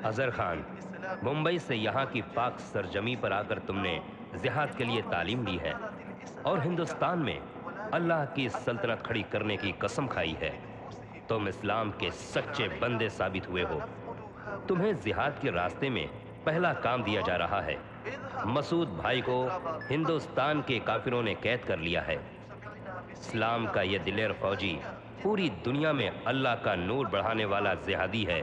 अजहर खान, मुंबई से यहाँ की पाक सरजमी पर आकर तुमने जिहाद के लिए तालीम ली है और हिंदुस्तान में अल्लाह की सल्तनत खड़ी करने की कसम खाई है। तुम इस्लाम के सच्चे बंदे साबित हुए हो। तुम्हें जिहाद के रास्ते में पहला काम दिया जा रहा है। मसूद भाई को हिंदुस्तान के काफिरों ने कैद कर लिया है। इस्लाम का यह दिलेर फौजी पूरी दुनिया में अल्लाह का नूर बढ़ाने वाला जिहादी है।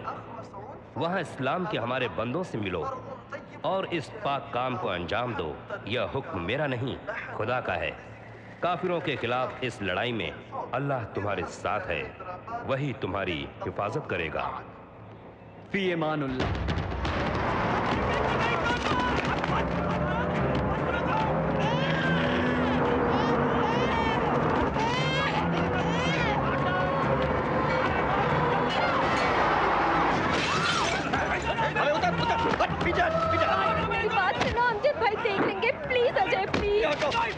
वहां इस्लाम के हमारे बंदों से मिलो और इस पाक काम को अंजाम दो। यह हुक्म मेरा नहीं, खुदा का है। काफिरों के खिलाफ इस लड़ाई में अल्लाह तुम्हारे साथ है, वही तुम्हारी हिफाजत करेगा। फी ईमानुल्लाह। मेरी बात सुनो अमजद भाई, देख लेंगे। Please Ajay, please.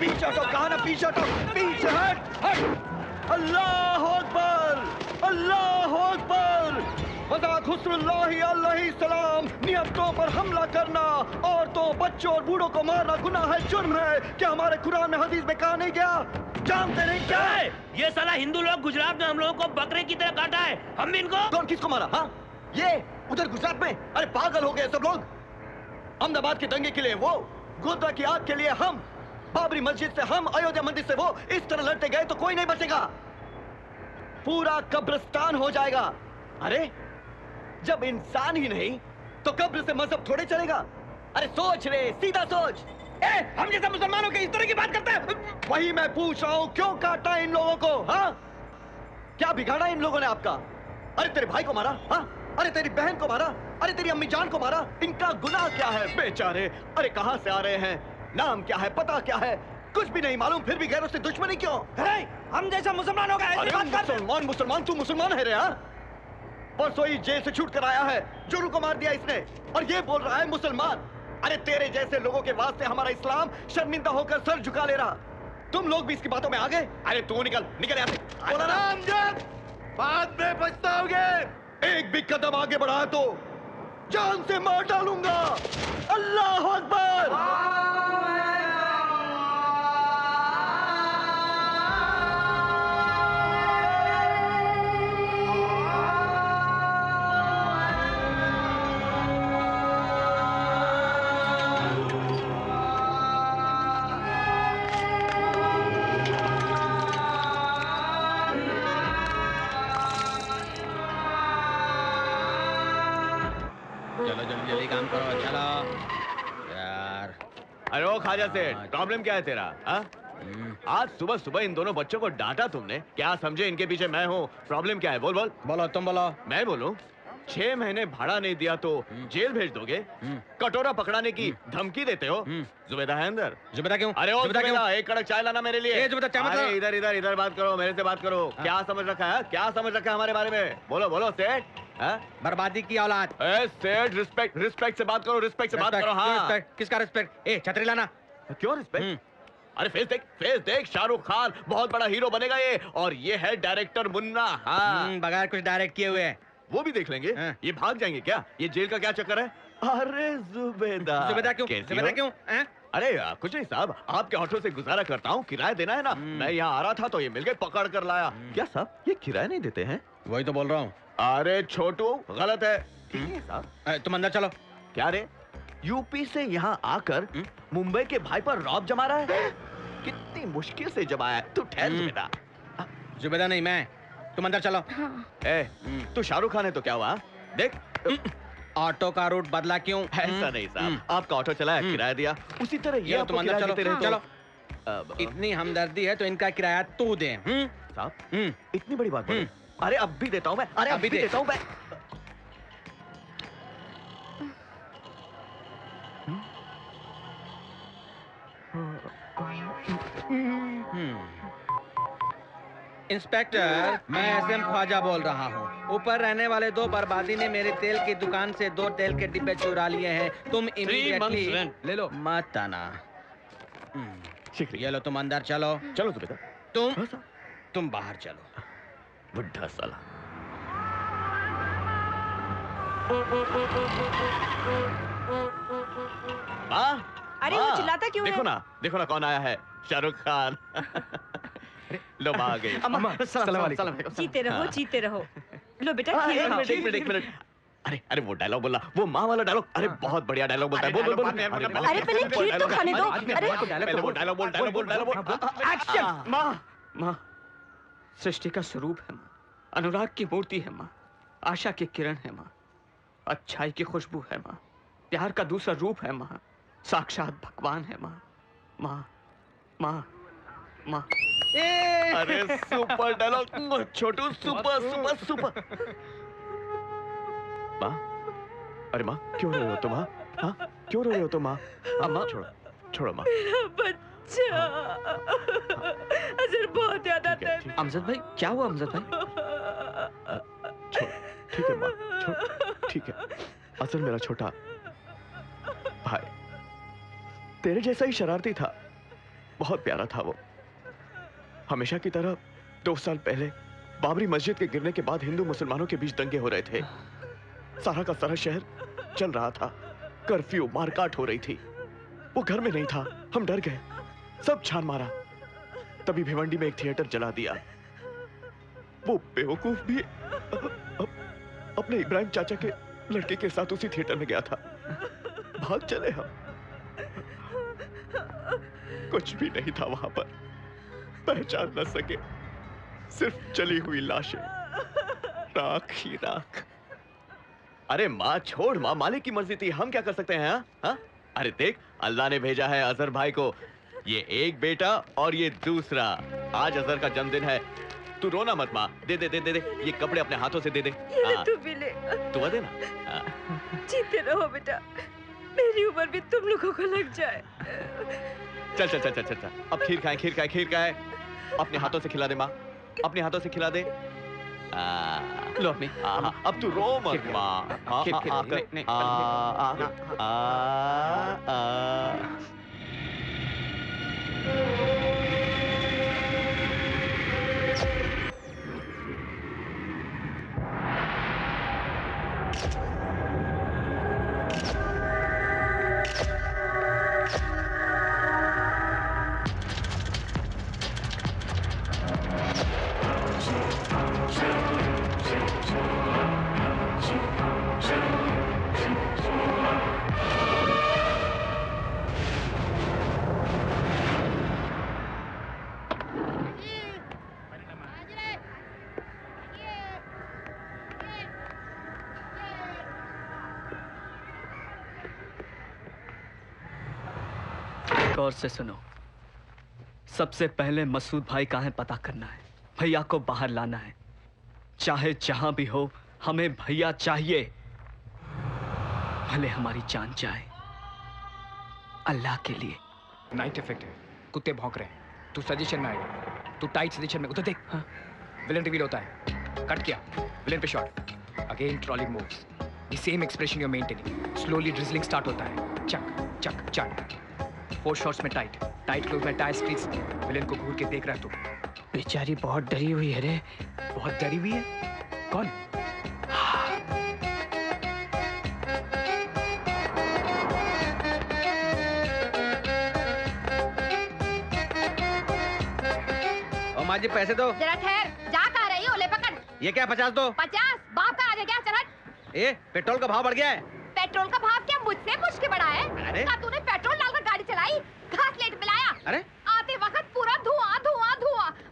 पीछे हटो, कहा ना पीछे हटो, पीछे हट, हट। अल्लाह अकबर, अल्लाह अकबर। वज़ात हुस्नुल्लाहि अलैहि सलाम। नियतों पर हमला करना, औरतों, बच्चों और बूढ़ों को मारना गुनाह है, जुर्म है। क्या हमारे कुरान में हदीस में कहा नहीं गया? जानते नहीं क्या है? ये साला हिंदू लोग गुजरात में हम लोगों को बकरे की तरह काटा है। हम भी इनको। कौन किसको मारा? हाँ, ये उधर गुजरात में? अरे पागल हो गए सब लोग। अहमदाबाद के दंगे के लिए वो, गोधरा की आग के लिए हम, बाबरी मस्जिद से हम, अयोध्या मंदिर से वो। इस तरह लड़ते गए तो कोई नहीं बचेगा, पूरा कब्रिस्तान हो जाएगा। अरे जब इंसान ही नहीं तो कब्र से मजहब थोड़े चलेगा? अरे सोच रे, सीधा सोच। हम जैसे मुसलमानों के इस तरह की बात करते हैं। वही मैं पूछ रहा हूं, क्यों काटा इन लोगों को? हाँ, क्या बिगाड़ा इन लोगों ने आपका? अरे तेरे भाई को मारा, हाँ? अरे तेरी बहन को मारा, अरे तेरी अम्मी जान को मारा। इनका गुनाह क्या है बेचारे? अरे कहां से आ रहे हैं, नाम क्या है, पता क्या है, कुछ भी नहीं मालूम, फिर भी गैरों से दुश्मनी क्यों? हम जैसा मुसलमानों का ऐसे बात कर। मुसलमान मुसलमान, तू मुसलमान है रे? हाँ, परसों ही जेल से छूट कर आया है, जुर्म को मार दिया इसने, और ये बोल रहा है मुसलमान। अरे तेरे जैसे लोगों के वास्ते हमारा इस्लाम शर्मिंदा होकर सर झुका ले रहा। तुम लोग भी इसकी बातों में आ गए? अरे तू निकल, निकल यहाँ से। बोला ना, बाद में पछताओगे। एक भी कदम आगे बढ़ाया तो जान से मार डालूंगा। अल्लाह अकबर। चलो जल्दी जल्दी काम करो, चलो यार। अरे ओ खाजा सेठ, प्रॉब्लम क्या है तेरा? आज सुबह सुबह इन दोनों बच्चों को डांटा तुमने, क्या समझे इनके पीछे मैं हूँ? प्रॉब्लम क्या है? बोल बोल। बोलो, तुम बोलो। मैं बोलूं? 6 महीने भाड़ा नहीं दिया तो जेल भेज दोगे? कटोरा पकड़ाने की धमकी देते हो? जुबेदा है अंदर? जुबेदा क्यों? अरे ओ जुबेदा, एक कड़क चाय लाना मेरे लिए। जुबेदा चाय मत ला। इधर इधर इधर बात करो, मेरे से बात करो। क्या समझ रखा है, क्या समझ रखा है हमारे बारे में? बोलो बोलो सेठ। बर्बादी की औलाद। सेठ, रिस्पेक्ट, रिस्पेक्ट से बात करो, रिस्पेक्ट से बात करो। हाँ, किसका रिस्पेक्ट? छतरी लाना। क्यों रिस्पेक्ट? अरे फेस देख, फेस देख। शाहरुख खान बहुत बड़ा हीरो बनेगा ये, और ये है डायरेक्टर मुन्ना। हाँ, बगैर कुछ डायरेक्ट किए हुए। वो भी देख लेंगे। ये भाग जाएंगे क्या? ये जेल का क्या चक्कर है? अरे जुबेदा, जुबेदा क्यों? जुबेदा क्यों? अरे कुछ नहीं साहब, आपके ऑटो से गुजारा करता हूँ, किराया देना है ना। मैं यहाँ आ रहा था तो ये मिल गए, पकड़ कर लाया। क्या साहब, ये किराया नहीं देते हैं? वही तो बोल रहा हूँ। अरे छोटू, गलत है। ठीक है साहब, तुम अंदर चलो। क्या रे, यूपी से यहाँ आकर मुंबई के भाई पर रौब जमा रहा है? कितनी मुश्किल से जमाया है। तू ठहर जुबेदा। जुबेदा नहीं, मैं। तुम अंदर चलो। तू शाहरुख खान है तो क्या हुआ? देख, ऑटो का रूट बदला क्यों? ऐसा नहीं साहब, आपका ऑटो चलाया, किराया दिया, उसी तरह ये तुम अंदर चलो। चलो, इतनी हमदर्दी है तो इनका किराया तू दे। साहब, इतनी बड़ी बात बोले? अरे अब भी देता हूँ मैं, अरे अभी देता हूँ मैं। इंस्पेक्टर, मैं एसएम ख्वाजा बोल रहा हूँ। ऊपर रहने वाले 2 बर्बादी ने मेरे तेल की दुकान से 2 तेल के डिब्बे चुरा लिए हैं। तुम इमीडिएटली ले लो। मत आना। ये लो, तुम अंदर चलो। चलो बेटा। तुम बाहर चलो। बुढ़ा साला। माँ, अरे वो चिल्लाता क्यों है? देखो ना कौन आया है, शाहरुख खान। लो माँ आ गई। सलाम अलैकुम। जीते रहो, जीते रहो। लो बेटा खीर खाओ। एक मिनट। अरे वो डायलॉग बोला, वो माँ वाला डायलॉग। अरे बहुत बढ़िया डायलॉग बोलता है। बोल। अरे पहले खीर तो खाने दो। अरे पहले वो डायलॉग बोल। एक्शन। माँ सृष्टि का स्वरूप है माँ, अनुराग की मूर्ति है माँ, आशा की किरण है माँ, अच्छाई की खुशबू है माँ, प्यार का दूसरा रूप है माँ, साक्षात भगवान है माँ। माँ माँ माँ। अरे सुपर डायलॉग छोटू, सुपर। माँ, अरे माँ क्यों रो रहे हो तुम? हाँ क्यों रो रहे हो तुम? माँ अम्मा छोड़ो माँ। बच्चा अजर बहुत याद आता है। अमजद भाई क्या हुआ? अमजद भाई ठीक है माँ, ठीक है। असल मेरा छोटा भाई तेरे जैसा ही शरारती था, बहुत प्यारा था वो। हमेशा की तरह 2 साल पहले बाबरी मस्जिद के गिरने के बाद हिंदू मुसलमानों के बीच दंगे हो रहे थे। सारा का सारा शहर चल रहा था, कर्फ्यू, मारकाट हो रही थी। वो घर में नहीं था, हम डर गए, सब छान मारा। तभी भिवंडी में एक थिएटर जला दिया। वो बेवकूफ भी अपने इब्राहिम चाचा के लड़के के साथ उसी थिएटर में गया था। भाग चले हम। कुछ भी नहीं था वहां पर, पहचान न सके, सिर्फ जली हुई लाशें, राख ही राख। अरे माँ छोड़ माँ, मालिक की मर्जी थी, हम क्या कर सकते हैं? हाँ? अरे देख, अल्लाह ने भेजा है अजहर भाई को, ये एक बेटा और ये दूसरा। आज अजहर का जन्मदिन है, तू रोना मत माँ। दे ये कपड़े अपने हाथों से दे। तू भी ले। तू दे ना। जीते रहो बेटा, मेरी उम्र भी तुम लोगों को लग जाए। चल। अब खीर खाए। अपने हाथों से खिला दे माँ, अपने हाथों से खिला दे। लो अपनी। अब तू रो मत माँ। गौर से सुनो, सबसे पहले मसूद भाई कहाँ है पता करना है, भैया को बाहर लाना है। चाहे जहां भी हो, हमें भैया चाहिए, भले हमारी जान जाए, अल्लाह के लिए। नाइट इफेक्ट है, कुत्ते भौंक रहे हैं। तू सजेशन में आएगा, तू टाइट सजेशन में। उधर देख, हाँ। विलन रिवील होता है, कट किया, विलन पे shot, again trolley moves, the same expression you are maintaining. Slowly drizzling start होता है, चक चक चक। 4 शॉट्स में टाइट क्लोज में टायर स्ट्रीट्स। विलन को घूर के देख रहा है तू। बेचारी बहुत डरी हुई है रे। बहुत डरी हुई है? कौन? ओ माँ जी पैसे दो। जरा ठहर, जा कहाँ रही हो? ले पकड़। ये क्या 50 दो? 50? बाप का आगे क्या? चल हट। ए पेट्रोल का भाव बढ़ गया है। पेट्रोल का भाव क्या मुझसे पूछ के बढ़ा है? अरे क्या तूने पेट्रोल डालकर गाड़ी चलाई? घास लेट मिलाया? अरे आते वक्त पूरा धुआं,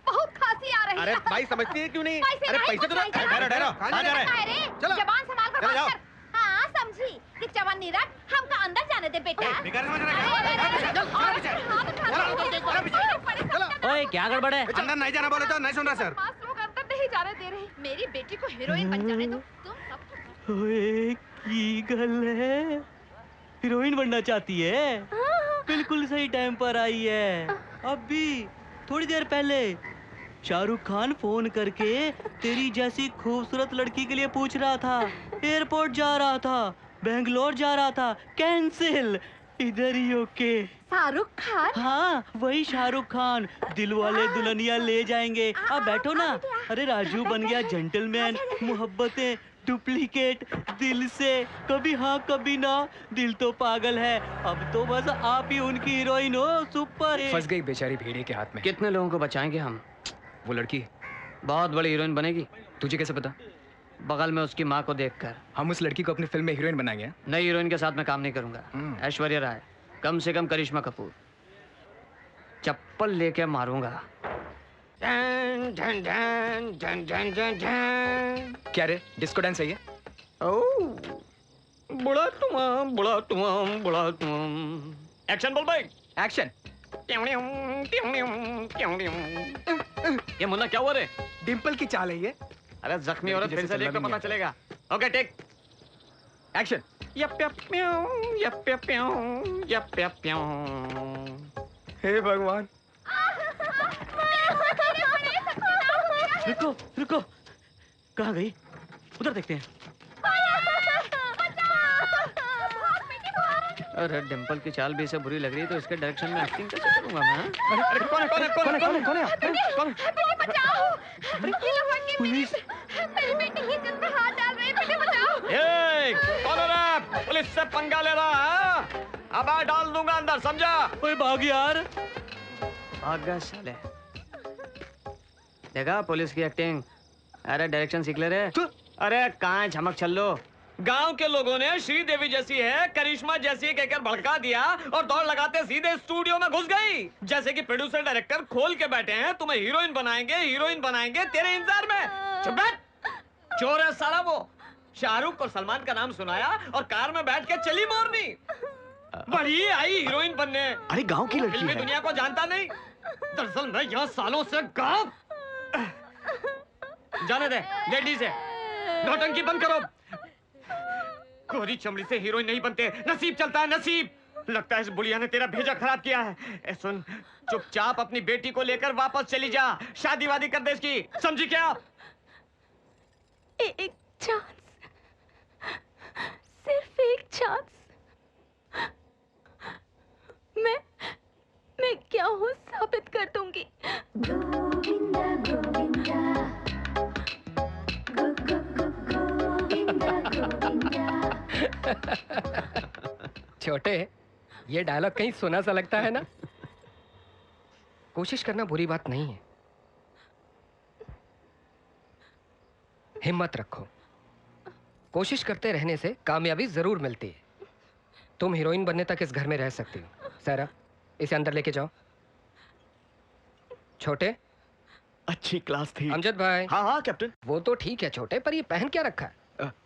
बहुत खांसी आ रही है। अरे भाई समझती है क्यों नहीं? अरे पैसे तो ठहरो, कहाँ जा रहे हैं? चलो जबान संभाल कर चलो बात जाओ। कर। हाँ समझी कि चवन नीरज हमका अंदर जाने दे बेटा। बेकार समझ रहा है। ओए क्या गड़बड़ है? अंदर नहीं जाना बोले तो नहीं सुन रहा सर। 5 लोग अंदर नहीं जाने दे रहे। मेरी बेटी को हीरोइन बन जाने दो। तुम सब ओए की गल है, हीरोइन बनना चाहती है? बिल्कुल सही टाइम पर आई है। अभी थोड़ी देर पहले शाहरुख खान फोन करके तेरी जैसी खूबसूरत लड़की के लिए पूछ रहा था। एयरपोर्ट जा रहा था, बेंगलोर जा रहा था, कैंसिल। इधर ही ओके। शाहरुख खान? हाँ वही शाहरुख खान, दिल वाले दुल्हनिया ले जाएंगे। आप बैठो ना। अरे राजू बन गया जेंटलमैन, मोहब्बतें डुप्लीकेट, दिल से कभी हाँ कभी ना, दिल तो पागल है। अब तो बस आप ही उनकी हीरोइन हो। सुपर। फंस गई बेचारी भेड़िए के हाथ में। कितने लोगों को बचाएंगे हम? वो लड़की बहुत बड़ी हीरोइन बनेगी। तुझे कैसे पता? बगल में उसकी माँ को देखकर। हम उस लड़की को अपनी फिल्म में हीरोइन बनाएंगे। नई हीरोइन के साथ मैं काम नहीं करूंगा। ऐश्वर्या राय, कम से कम करिश्मा कपूर। चप्पल लेके मारूंगा। Done, done, done, done, done, done, done. क्या रे, डिस्को डांस है ये? बुढ़ा तुम, बुढ़ा तुम, बुढ़ा तुम। एक्शन बोल भाई। एक्शन। ये मुन्ना क्या हुआ रे? डिंपल की चाल है ये। अरे जख्मी औरत फिर से देख तो पता चलेगा। Okay take action. हे भगवान। रुको रुको, कहाँ गई? उधर देखते हैं। अरे डिंपल की चाल भी इसे बुरी लग रही है तो इसके डायरेक्शन में एक्टिंग कैसे करूंगा मैं? अरे कौन है कौन है कौन है कौन है कौन है कौन है? बचाओ! पुलिस! मेरी बेटी की जिद पे हाथ डाल रही है, बेटे बचाओ! कौन हो रहा है? पुलिस से पंगा ले रहा है? अब डाल दूंगा अंदर, समझा? ओए भाग यार। भाग गया साले। देखा पुलिस की एक्टिंग? अरे डायरेक्शन सीख ले रे। अरे कहाँ है झमक छल्लो? गांव के लोगों ने श्रीदेवी जैसी है, करिश्मा जैसी कहकर भड़का दिया और दौड़ लगाते सीधे स्टूडियो में घुस गई। जैसे कि प्रोड्यूसर डायरेक्टर खोल के बैठे हैं, तुम्हें हीरोइन बनाएंगे तेरे इंतजार में। चुप बैठ। चोर है साला वो। शाहरुख और सलमान का नाम सुनाया और कार में बैठ के चली मोरनी। बड़ी आई हीरोइन बनने। अरे गांव की लड़की फिल्मी है। दुनिया को जानता नहीं। दरअसल मैं यहाँ सालों से गांव। जाने दे, लेडीज है, नौटंकी बंद करो। गोरी चमड़ी से हीरोइन नहीं बनते, नसीब चलता है नसीब। लगता है इस बुढ़िया ने तेरा भेजा खराब किया है। ए सुन, चुपचाप अपनी बेटी को लेकर वापस चली जा, शादी वादी कर दे इसकी, समझी क्या? एक चांस, सिर्फ एक चांस। मैं क्या हूँ साबित कर दूंगी। गोविंदा गोविंदा गोविंदा गोविंदा। छोटे, ये डायलॉग कहीं सुना सा लगता है ना? कोशिश करना बुरी बात नहीं है, हिम्मत रखो। कोशिश करते रहने से कामयाबी जरूर मिलती है। तुम हीरोइन बनने तक इस घर में रह सकती हो। सारा, इसे अंदर लेके जाओ। छोटे, अच्छी क्लास थी। अमजद भाई। हाँ हाँ कैप्टन। वो तो ठीक है छोटे, पर ये पहन क्या रखा है?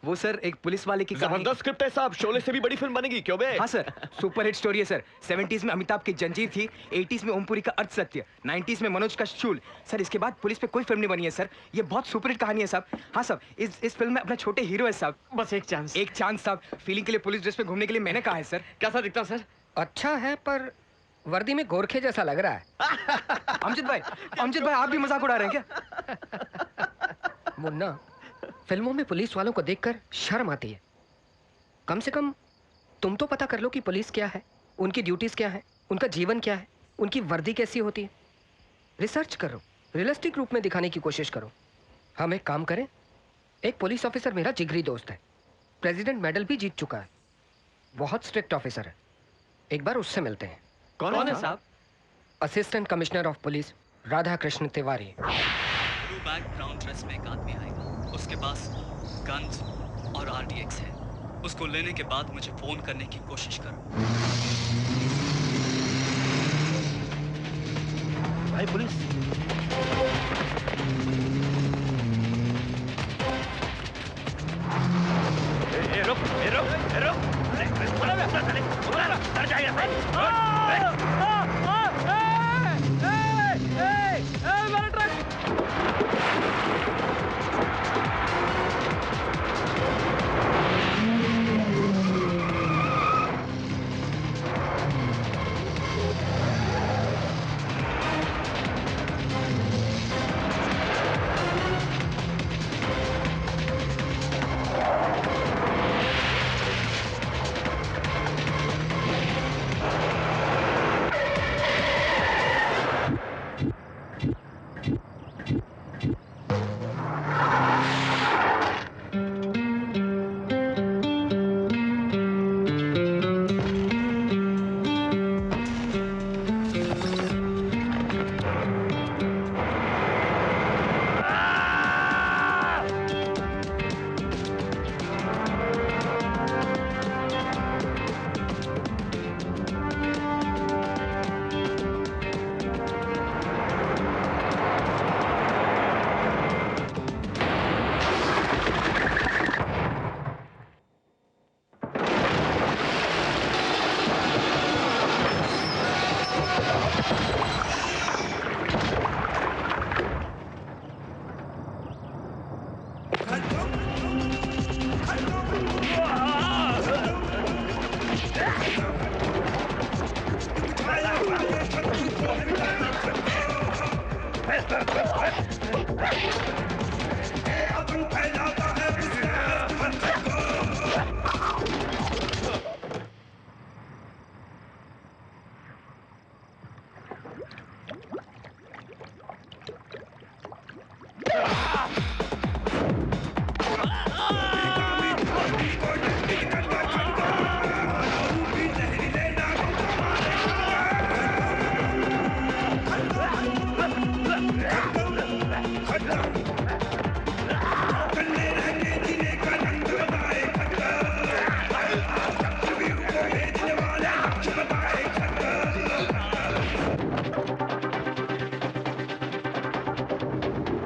वो सर एक पुलिस वाले की जबरदस्त स्क्रिप्ट है साहब, शोले से भी बड़ी फिल्म बनेगी, क्यों बे? हाँ सर, सुपर हिट स्टोरी है सर। 70s में अमिताभ की जंजीर थी, 80s में ओमपुरी का अर्थ सत्य, 90s में मनोज का शूल। सर इसके बाद पुलिस पे कोई फिल्म नहीं बनी है सर। ये बहुत सुपर हिट कहानी है साहब। हाँ साहब, इस फिल्म में अपना छोटे हीरो है साहब। बस एक चांस। एक चांस साहब। फीलिंग के लिए पुलिस ड्रेस में घूमने के लिए मैंने कहा है सर। कैसा दिखता सर? अच्छा है, पर वर्दी में गोरखे जैसा लग रहा है। अमजद भाई आप भी मजाक उड़ा रहे हैं क्या? मुन्ना, फिल्मों में पुलिस वालों को देखकर शर्म आती है। कम से कम तुम तो पता कर लो कि पुलिस क्या है, उनकी ड्यूटीज क्या है, उनका जीवन क्या है, उनकी वर्दी कैसी होती है। रिसर्च करो, रियलिस्टिक रूप में दिखाने की कोशिश करो। हम एक काम करें, एक पुलिस ऑफिसर मेरा जिगरी दोस्त है, प्रेसिडेंट मेडल भी जीत चुका है, बहुत स्ट्रिक्ट ऑफिसर है। एक बार उससे मिलते हैं। कौन है साहब? Assistant commissioner of police Radha Krishna Tiwari. Blue bag brown dress में एक आदमी आएगा, उसके पास गन्स और RDX है। उसको लेने के बाद मुझे फोन करने की कोशिश करो। भाई पुलिस। रुक। डर जाएगा।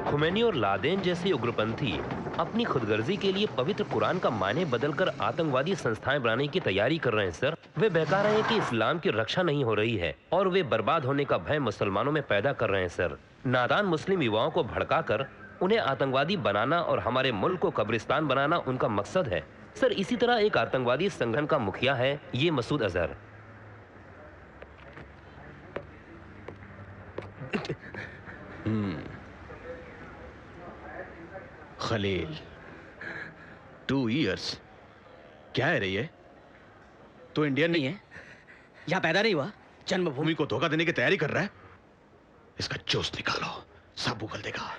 खुमैनी और लादेन जैसे उग्रपंथी अपनी खुदगर्जी के लिए पवित्र कुरान का माने बदलकर आतंकवादी संस्थाएं बनाने की तैयारी कर रहे हैं सर। वे बहका रहे हैं कि इस्लाम की रक्षा नहीं हो रही है और वे बर्बाद होने का भय मुसलमानों में पैदा कर रहे हैं सर। नादान मुस्लिम युवाओं को भड़काकर उन्हें आतंकवादी बनाना और हमारे मुल्क को कब्रिस्तान बनाना उनका मकसद है सर। इसी तरह एक आतंकवादी संगठन का मुखिया है ये मसूद अजहर। खलील 2 years क्या है रे ये? तू इंडियन नहीं है? यहाँ पैदा नहीं हुआ, जन्मभूमि को धोखा देने की तैयारी कर रहा है? इसका जोश निकालो, सब उगल देगा।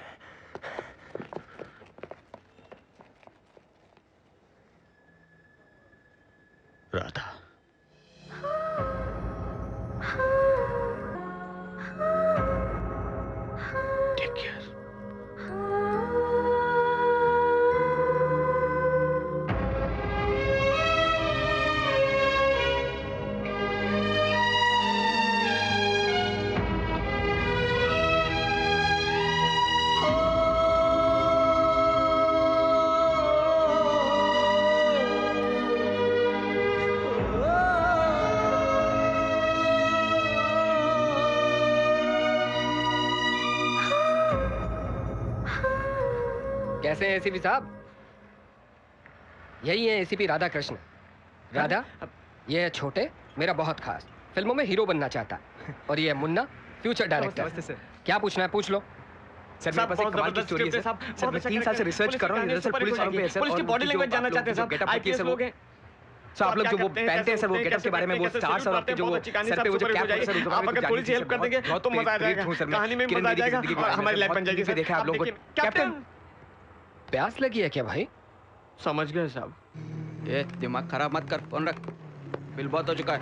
Radha take care. कैसे हैं एसीपी साहब? यही है एसीपी राधा कृष्ण। राधा, ये है छोटे, मेरा बहुत खास, फिल्मों में हीरो बनना चाहता, और ये है मुन्ना, फ्यूचर डायरेक्टर। क्या पूछना है पूछ लो। सर मेरे पास एक कमाल की स्टोरी है सर। मैं 3 साल से रिसर्च कर रहा हूँ, सर पुलिस की बॉडी लैंग्वेज जानना चाहते हैं सर। आईपीएस लोग हैं सर, आप लोग जो वो पहनते हैं सर, वो गेटअप के बारे में, वो स्टार्स और आपके जो सर पे वो जो कैप है सर, आप अगर पुलिस हेल्प कर देंगे तो मजा आ जाएगा, कहानी में मजा आ जाएगा, हमारी लाइफ बन जाएगी। देखा आप लोगों को कैप्टन प्यास लगी है क्या भाई? समझ गए साहब। ये दिमाग खराब मत कर, फोन रख, बिल बहुत हो चुका है।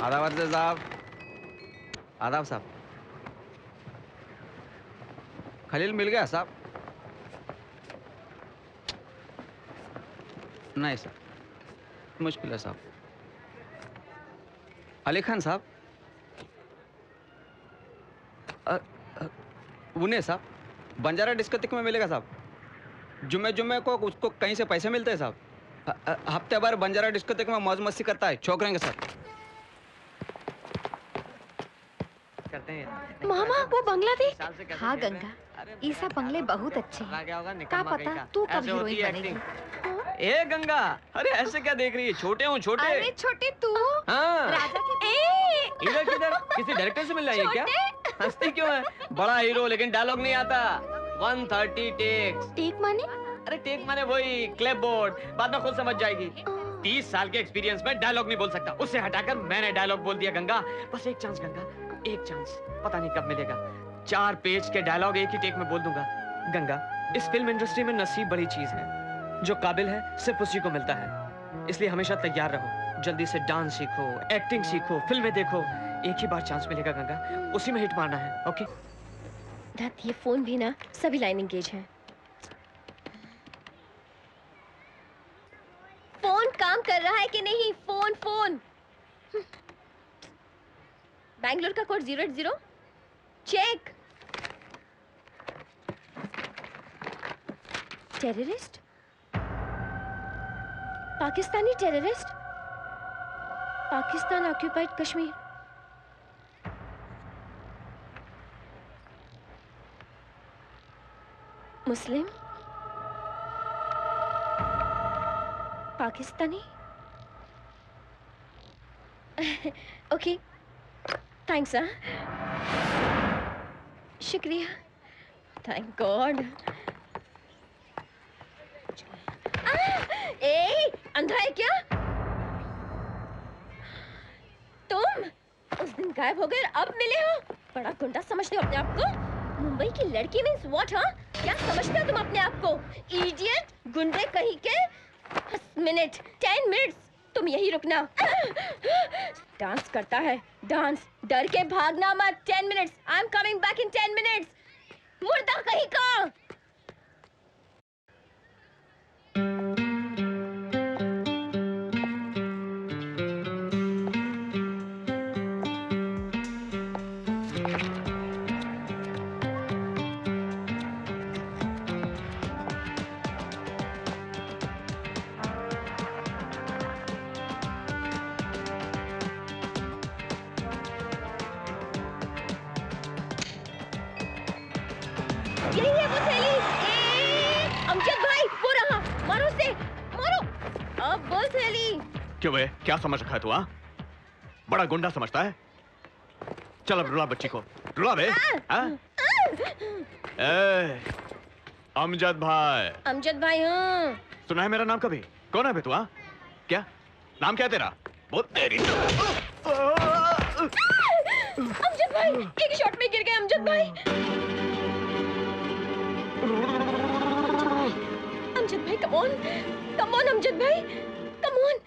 आदाब साहब, आदाब साहब। खलील मिल गया साहब? नहीं सर, मुश्किल है साहब। अली खान साहब, उन्हें साहब बंजारा डिस्कोथेक में मिलेगा साहब। जुम्मे को उसको कहीं से पैसे मिलते हैं साहब। हफ्ते भर बंजारा डिस्कोथेक में मौज मस्ती करता है छोकरें के साथ। करते हैं मामा, वो बंगला देख। हाँ गंगा, ये सब बंगले बहुत अच्छे हैं। क्या पता तू कब हीरोइन बनेगी। ए गंगा, अरे ऐसे क्या देख रही है? छोटे हूँ छोटे। अरे छोटे तू। हाँ। राजा के इधर किधर किसी डायरेक्टर से मिल रही है क्या? हंसती क्यों है? बड़ा हीरो लेकिन डायलॉग नहीं आता। 130 टेक्स। टेक माने? अरे टेक माने वही क्लैप बोर्ड, बाद में खुद समझ जाएगी। 30 साल के एक्सपीरियंस में डायलॉग नहीं बोल सकता, उससे हटाकर मैंने डायलॉग बोल दिया। गंगा बस एक चांस गंगा, एक चांस, पता नहीं कब मिलेगा। 4 पेज के डायलॉग एक ही टेक में बोल दूंगा। गंगा, इस फिल्म इंडस्ट्री में नसीब बड़ी चीज है, जो काबिल है सिर्फ उसी को मिलता है, इसलिए हमेशा तैयार रहो। जल्दी से डांस सीखो, एक्टिंग सीखो, फिल्में देखो, एक ही बार चांस मिलेगा गंगा, उसी में हिट मारना है। ओके धत, ये फोन भी ना सभी लाइन एंगेज है। फोन काम कर रहा है कि नहीं? Phone phone. बैंगलोर का code 080 check. Terrorist? Pakistani terrorist? Pakistan occupied Kashmir. Muslim? Pakistani? Okay, thanks. शुक्रिया, थैंक गॉड। ए, अंधा है क्या तुम? उस दिन गायब हो गए, अब मिले हो? बड़ा गुंडा समझते हो अपने आप को? मुंबई की लड़की मीन्स व्हाट? हाँ, क्या समझते हो तुम अपने आप को? इडियट, गुंडे कहीं के। 10 मिनट्स तुम यही रुकना। डांस करता है, डांस, डर के भागना मत। 10 minutes, I am coming back in 10 minutes. मुर्दा कहीं का। यही है वो थैली। अमजद भाई, वो रहा। मारो उसे, मारो। अब वो थैली। क्यों बे, क्या समझ रखा है तू? बड़ा गुंडा समझता है? चल अब रुला बच्ची को, रुला बे। अमजद भाई। अमजद भाई, हाँ। सुना है मेरा नाम कभी? कौन है बे तू? क्या नाम क्या है तेरा? बहुत तेरी। अमजद भाई, एक शॉट में गिर गए अमजद भाई। अमजद भाई, कम ऑन, अमजद भाई, कम ऑन।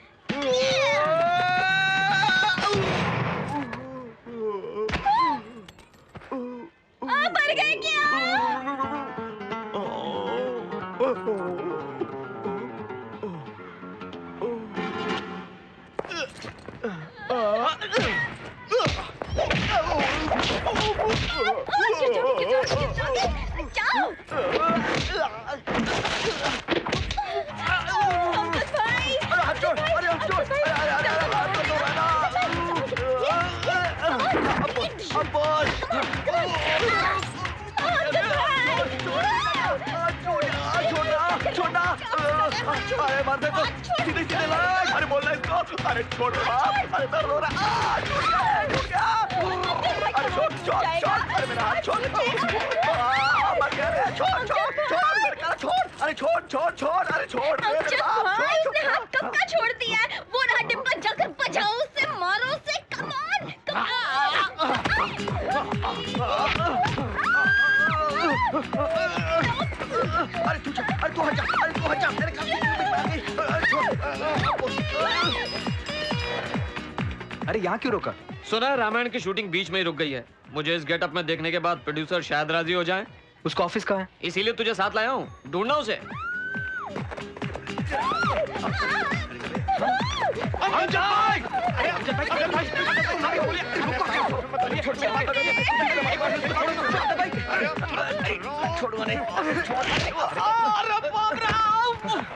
मर गए क्या? अरे मार दे तो सीधे सीधे ला। अरे बोलना इसको। अरे छोड़ दो, अरे दर्द हो रहा। छूट गया। अरे छोड़। अरे मेरा हाथ छोड़। मर गया रे। छोड़ मेरे का छोड़। अरे छोड़। अरे छोड़ भाई, उसने हाथ कब का छोड़ दिया है? वो रहा डिब्बा, जाकर बचाओ उसे, मारो उसे। Come on. अरे तू हट जा। मेरे काम अरे यहाँ क्यों रोका? सुना है रामायण की शूटिंग बीच में ही रुक गई है। मुझे इस गेटअप में देखने के बाद प्रोड्यूसर शायद राजी हो जाए। उसका ऑफिस कहाँ है? इसीलिए तुझे साथ लाया हूँ, ढूंढना उसे।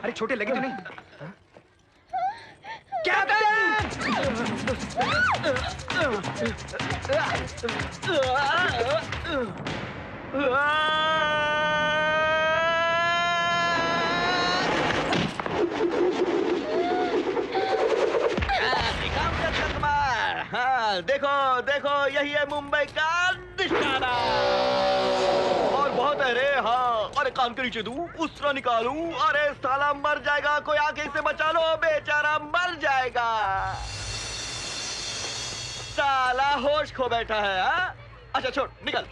अरे छोटे लगे तो नहीं? हाँ, देखो यही है मुंबई का निशाना। और बहुत है रे। हाँ, अरे कान के नीचे दूं, उसरा निकालूं। अरे साला मर जाएगा, कोई आके इसे बचा लो, बेचारा मर जाएगा। साला होश खो बैठा है। हाँ, अच्छा छोड़, निकल।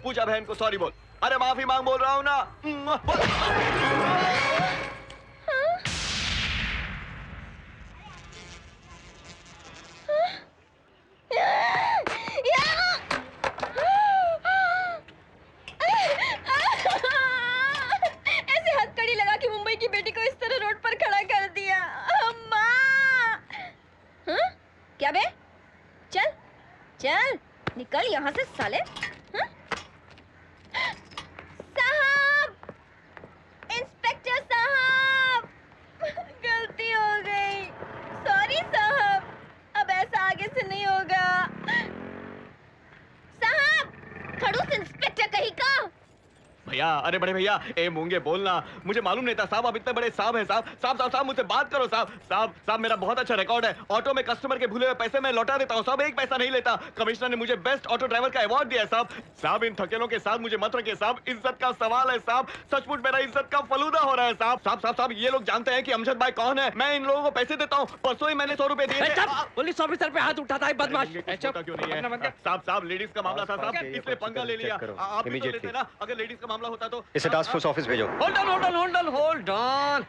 पूजा बहन को सॉरी बोल। अरे माफी मांग बोल रहा हूँ ना। ऐसे हथकड़ी लगा के मुंबई की बेटी को इस तरह रोड पर खड़ा कर दिया। अम्मा! हाँ? क्या बे? चल निकल यहाँ से साले। हाँ? साहब, इंस्पेक्टर साहब, गलती हो गई। सॉरी साहब, अब ऐसा आगे से नहीं होगा। साहब, खड़ूस इंस्पेक्टर कहीं का। भैया, अरे बड़े भैया, ए मूंगे बोलना, मुझे मालूम नहीं था साहब आप इतने बड़े साहब हैं साहब। साहब मुझसे बात करो साहब। साहब मेरा बहुत अच्छा रिकॉर्ड है, ऑटो में कस्टमर के भूले हुए पैसे मैं लौटा देता हूँ साहब, एक पैसा नहीं लेता। कमिश्नर ने मुझे बेस्ट ऑटो ड्राइवर का अवार्ड दिया है साहब। इन थकेलों के साथ मुझे मत रखिए साहब, इज्जत का सवाल है साहब, सचमुच मेरा इज्जत का फलूदा हो रहा है साहब। ये लोग जानते हैं कि अमजद भाई कौन है, मैं इन लोगों को पैसे देता हूँ, परसों ही मैंने 100 रुपए दिए थे। पुलिस ऑफिसर पे हाथ उठाता है बदमाश। क्यों नहीं है साहब, लेडीज का मामला था साहब, इसलिए पंगा ले लिया। आप भी तो लेते ना, अगर लेडीज का मामला होता तो। इसे टास्क फोर्स ऑफिस भेजो। Hold on.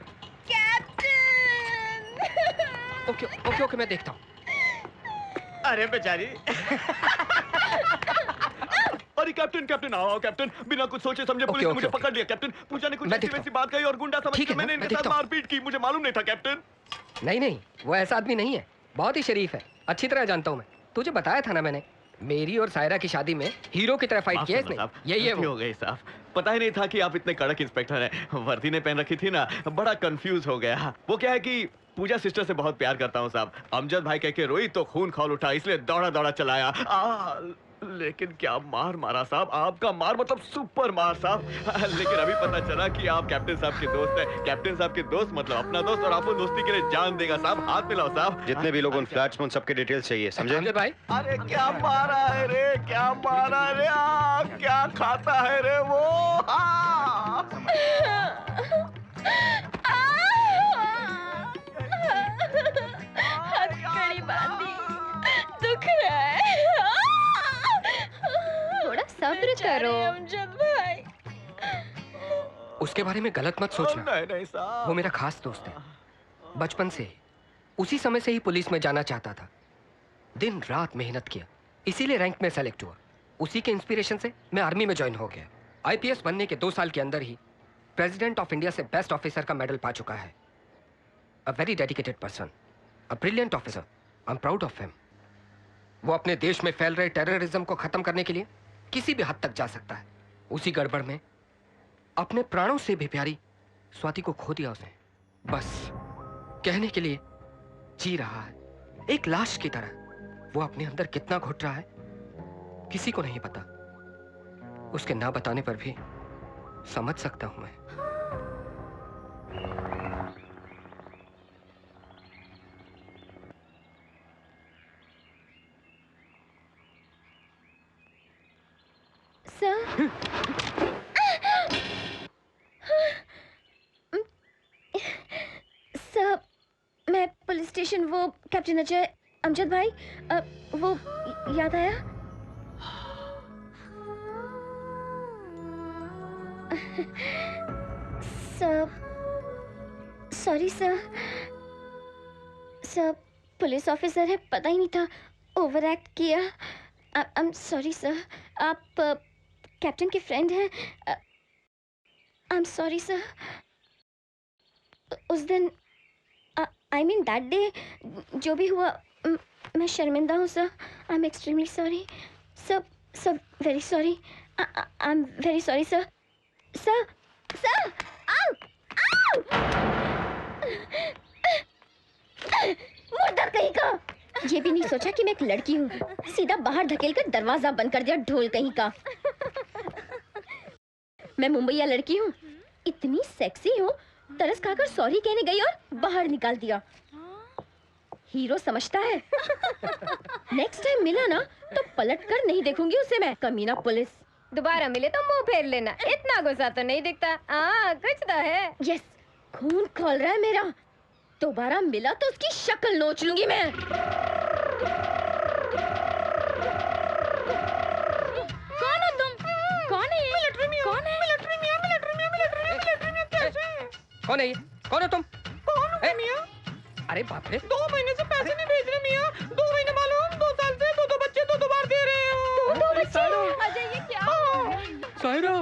कैप्टन। ओके मैं देखता हूँ। अरे बेचारी। अरे कैप्टन आओ कैप्टन, बिना कुछ सोचे समझे पुलिस ने मुझे पकड़ लिया कैप्टन। पूजा ने कुछ ऐसी वैसी बात कही और गुंडा समझ के मैंने इनके साथ मारपीट की, मुझे मालूम नहीं था कैप्टन। नहीं वो ऐसा आदमी नहीं है, बहुत ही शरीफ है, अच्छी तरह जानता हूँ मैं, तुझे बताया था ना मैंने, मेरी और सायरा की शादी में हीरो की तरह फाइट किया इसने। यही हो गई साहब, पता ही नहीं था कि आप इतने कड़क इंस्पेक्टर हैं। वर्दी ने पहन रखी थी ना, बड़ा कंफ्यूज हो गया। वो क्या है कि पूजा सिस्टर से बहुत प्यार करता हूँ साहब, अमजद भाई कह के रोई तो खून खौल उठा, इसलिए दौड़ा चलाया। लेकिन क्या मार मारा साहब, आपका मार मतलब सुपर मार साहब। लेकिन अभी पता चला कि आप कैप्टन साहब के दोस्त हैं। कैप्टन साहब के दोस्त मतलब अपना दोस्त, और आपको दोस्ती के लिए जान देगा साहब। हाथ मिलाओ साहब। जितने भी लोग उन फ्लैट्स में, उन सबके डिटेल्स चाहिए, समझे भाई? अरे क्या मारा है रे, क्या मारा रे, क्या खाता है रे वो। हथकड़ी बांधी, दुख रहा है, थोड़ा सब्र करो अमजद भाई। उसके बारे में गलत मत सोचना। नहीं साहब, वो मेरा खास दोस्त है, बचपन से ही, उसी समय से ही पुलिस में जाना चाहता था, दिन रात मेहनत किया, इसीलिए रैंक में सेलेक्ट हुआ। उसी के इंस्पिरेशन से मैं आर्मी में ज्वाइन हो गया। आईपीएस बनने के 2 साल के अंदर ही प्रेसिडेंट ऑफ इंडिया से बेस्ट ऑफिसर का मेडल पा चुका है। A very dedicated person, a brilliant officer, I am proud of him. वो अपने देश में फैल रहे टेररिज्म को खत्म करने के लिए किसी भी हद तक जा सकता है। उसी गड़बड़ में अपने प्राणों से भी प्यारी स्वाति को खो दिया उसने। बस कहने के लिए जी रहा है, एक लाश की तरह। वो अपने अंदर कितना घुट रहा है किसी को नहीं पता। उसके ना बताने पर भी समझ सकता हूं मैं। सर, मैं पुलिस स्टेशन, वो कैप्टन अजय, अमजद भाई, वो याद आया? Sir, sorry sir, police officer है, पता ही नहीं था, ओवर एक्ट किया। I am sorry sir. आप कैप्टन के फ्रेंड हैं। I am sorry sir. उस दिन, आई मीन दैट डे, जो भी हुआ, मैं शर्मिंदा हूँ sir. I am extremely sorry sir, very sorry. I am very sorry sir. Sir, आओ, मुर्दा कहीं का। ये भी नहीं सोचा कि मैं एक लड़की हूँ, सीधा बाहर धकेल कर दरवाजा बंद कर दिया, ढोल कहीं का। मैं मुंबईया लड़की हूँ, इतनी सेक्सी हूँ, तरस खाकर सॉरी कहने गई और बाहर निकाल दिया। हीरो समझता है। नेक्स्ट टाइम मिला ना तो पलट कर नहीं देखूंगी उसे मैं, कमीना पुलिस। दोबारा मिले तो मुंह फेर लेना, इतना गुस्सा तो नहीं दिखता। कुछ तो है। यस, खून खोल रहा है मेरा। दोबारा मिला तो उसकी शक्ल नोच लूंगी मैं। कौन हो तुम? कौन है? मिलिट्री में कौन है? मिलिट्री में कैसे? कौन है ये? कौन हो तुम? कौन हो मियां? अरे बाप रे, 2 महीने से पैसे नहीं भेज रहे मियां। 2 महीने मालूम, 2 साल से 2 बच्चे 2 बार दे रहे हो। 2 बच्चे? अजय ये क्या? सायरा,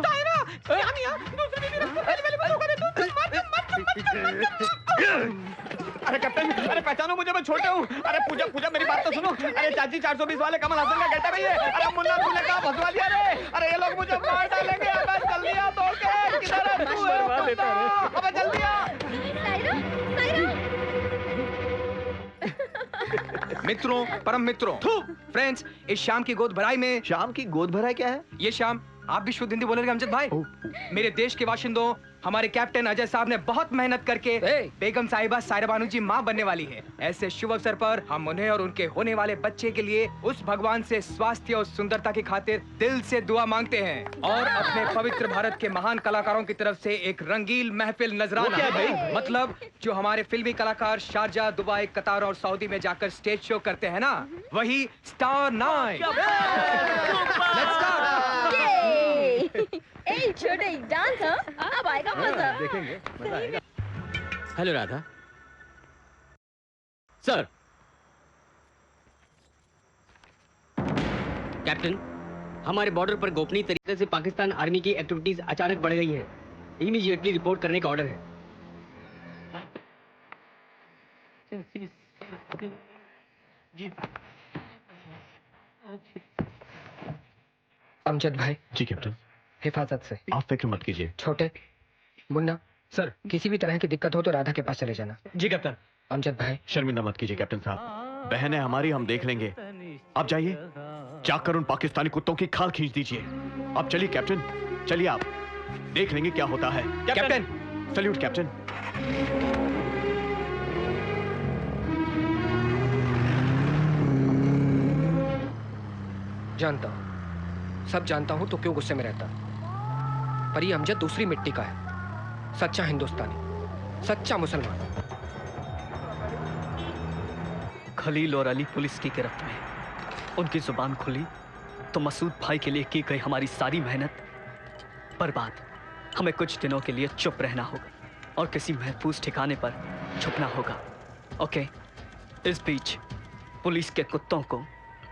क्या मियां? दूसरी बीवी रखो, पहले बार करे तू। अरे कैप्टन, अरे पहचानो मुझे, मैं छोटा हूँ। अरे पूजा मेरी बात तो सुनो। अरे चाची 420 वाले कमल हसन का बेटा भैया। अरे मुन्ना तूने कहा भसवा दिया रे। अरे ये लोग मुझे मार डालेंगे। अबे जल्दी आ, तो के किधर है तू? अबे जल्दी आ। मित्रों, परम मित्रों, फ्रेंड्स, इस शाम की गोद भराई में। शाम की गोद भराई क्या है? ये शाम आप भी शुद्ध हिंदी बोलेंगे अमजद भाई? मेरे देश के बाशिंदों, हमारे कैप्टन अजय साहब ने बहुत मेहनत करके बेगम साहिबा सायरा बानू जी मां बनने वाली है। ऐसे शुभ अवसर पर हम उन्हें और उनके होने वाले बच्चे के लिए उस भगवान से स्वास्थ्य और सुंदरता की खातिर दिल से दुआ मांगते हैं और अपने पवित्र भारत के महान कलाकारों की तरफ से एक रंगीन महफिल नजराना भाई, मतलब जो हमारे फिल्मी कलाकार शारजा, दुबई, कतार और सऊदी में जाकर स्टेज शो करते हैं ना, वही स्टार 9। छोटे डांस, अब आएगा मजा। देखेंगे, मजा आएगा। हेलो राधा। सर। कैप्टन, हमारे बॉर्डर पर गोपनीय तरीके से पाकिस्तान आर्मी की एक्टिविटीज अचानक बढ़ गई हैं। इमीडिएटली रिपोर्ट करने का ऑर्डर है। अमजद भाई। जी कैप्टन। हिफाजत से। आप फिक्र मत कीजिए। छोटे, मुन्ना सर, किसी भी तरह की दिक्कत हो तो राधा के पास चले जाना। जी कैप्टन। अमजद भाई। शर्मिंदा मत कीजिए कैप्टन साहब, बहन है हमारी, हम देख लेंगे। आप जाइए, जाकर उन पाकिस्तानी कुत्तों की खाल खींच दीजिए। अब चलिए कैप्टन, चलिए, आप देख लेंगे क्या होता है। Captain, salute captain. जानता हूं, सब जानता हूं, तो क्यों गुस्से में रहता? पर ये अमजद दूसरी मिट्टी का है, सच्चा हिंदुस्तानी, सच्चा मुसलमान। खलील और अली पुलिस की गिरफ्त में, उनकी जुबान खुली तो मसूद भाई के लिए की गई हमारी सारी मेहनत बर्बाद। हमें कुछ दिनों के लिए चुप रहना होगा और किसी महफूज ठिकाने पर छुपना होगा। ओके, इस बीच पुलिस के कुत्तों को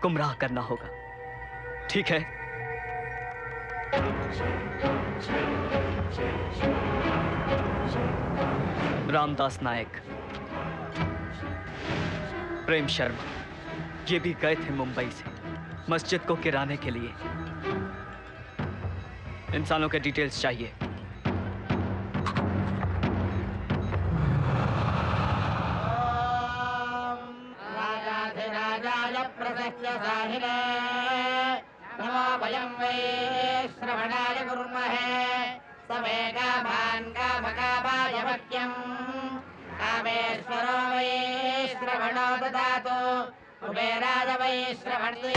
गुमराह करना होगा, ठीक है? रामदास नायक, प्रेम शर्मा, ये भी गए थे मुंबई से मस्जिद को गिराने के लिए। इंसानों के डिटेल्स चाहिए। नमो वयं वै श्रवणाय कुर्महे समे कामान् कामकामाय मह्यं कामेश्वरो वै श्रवणो ददातु कुबेराय वै श्रवणे।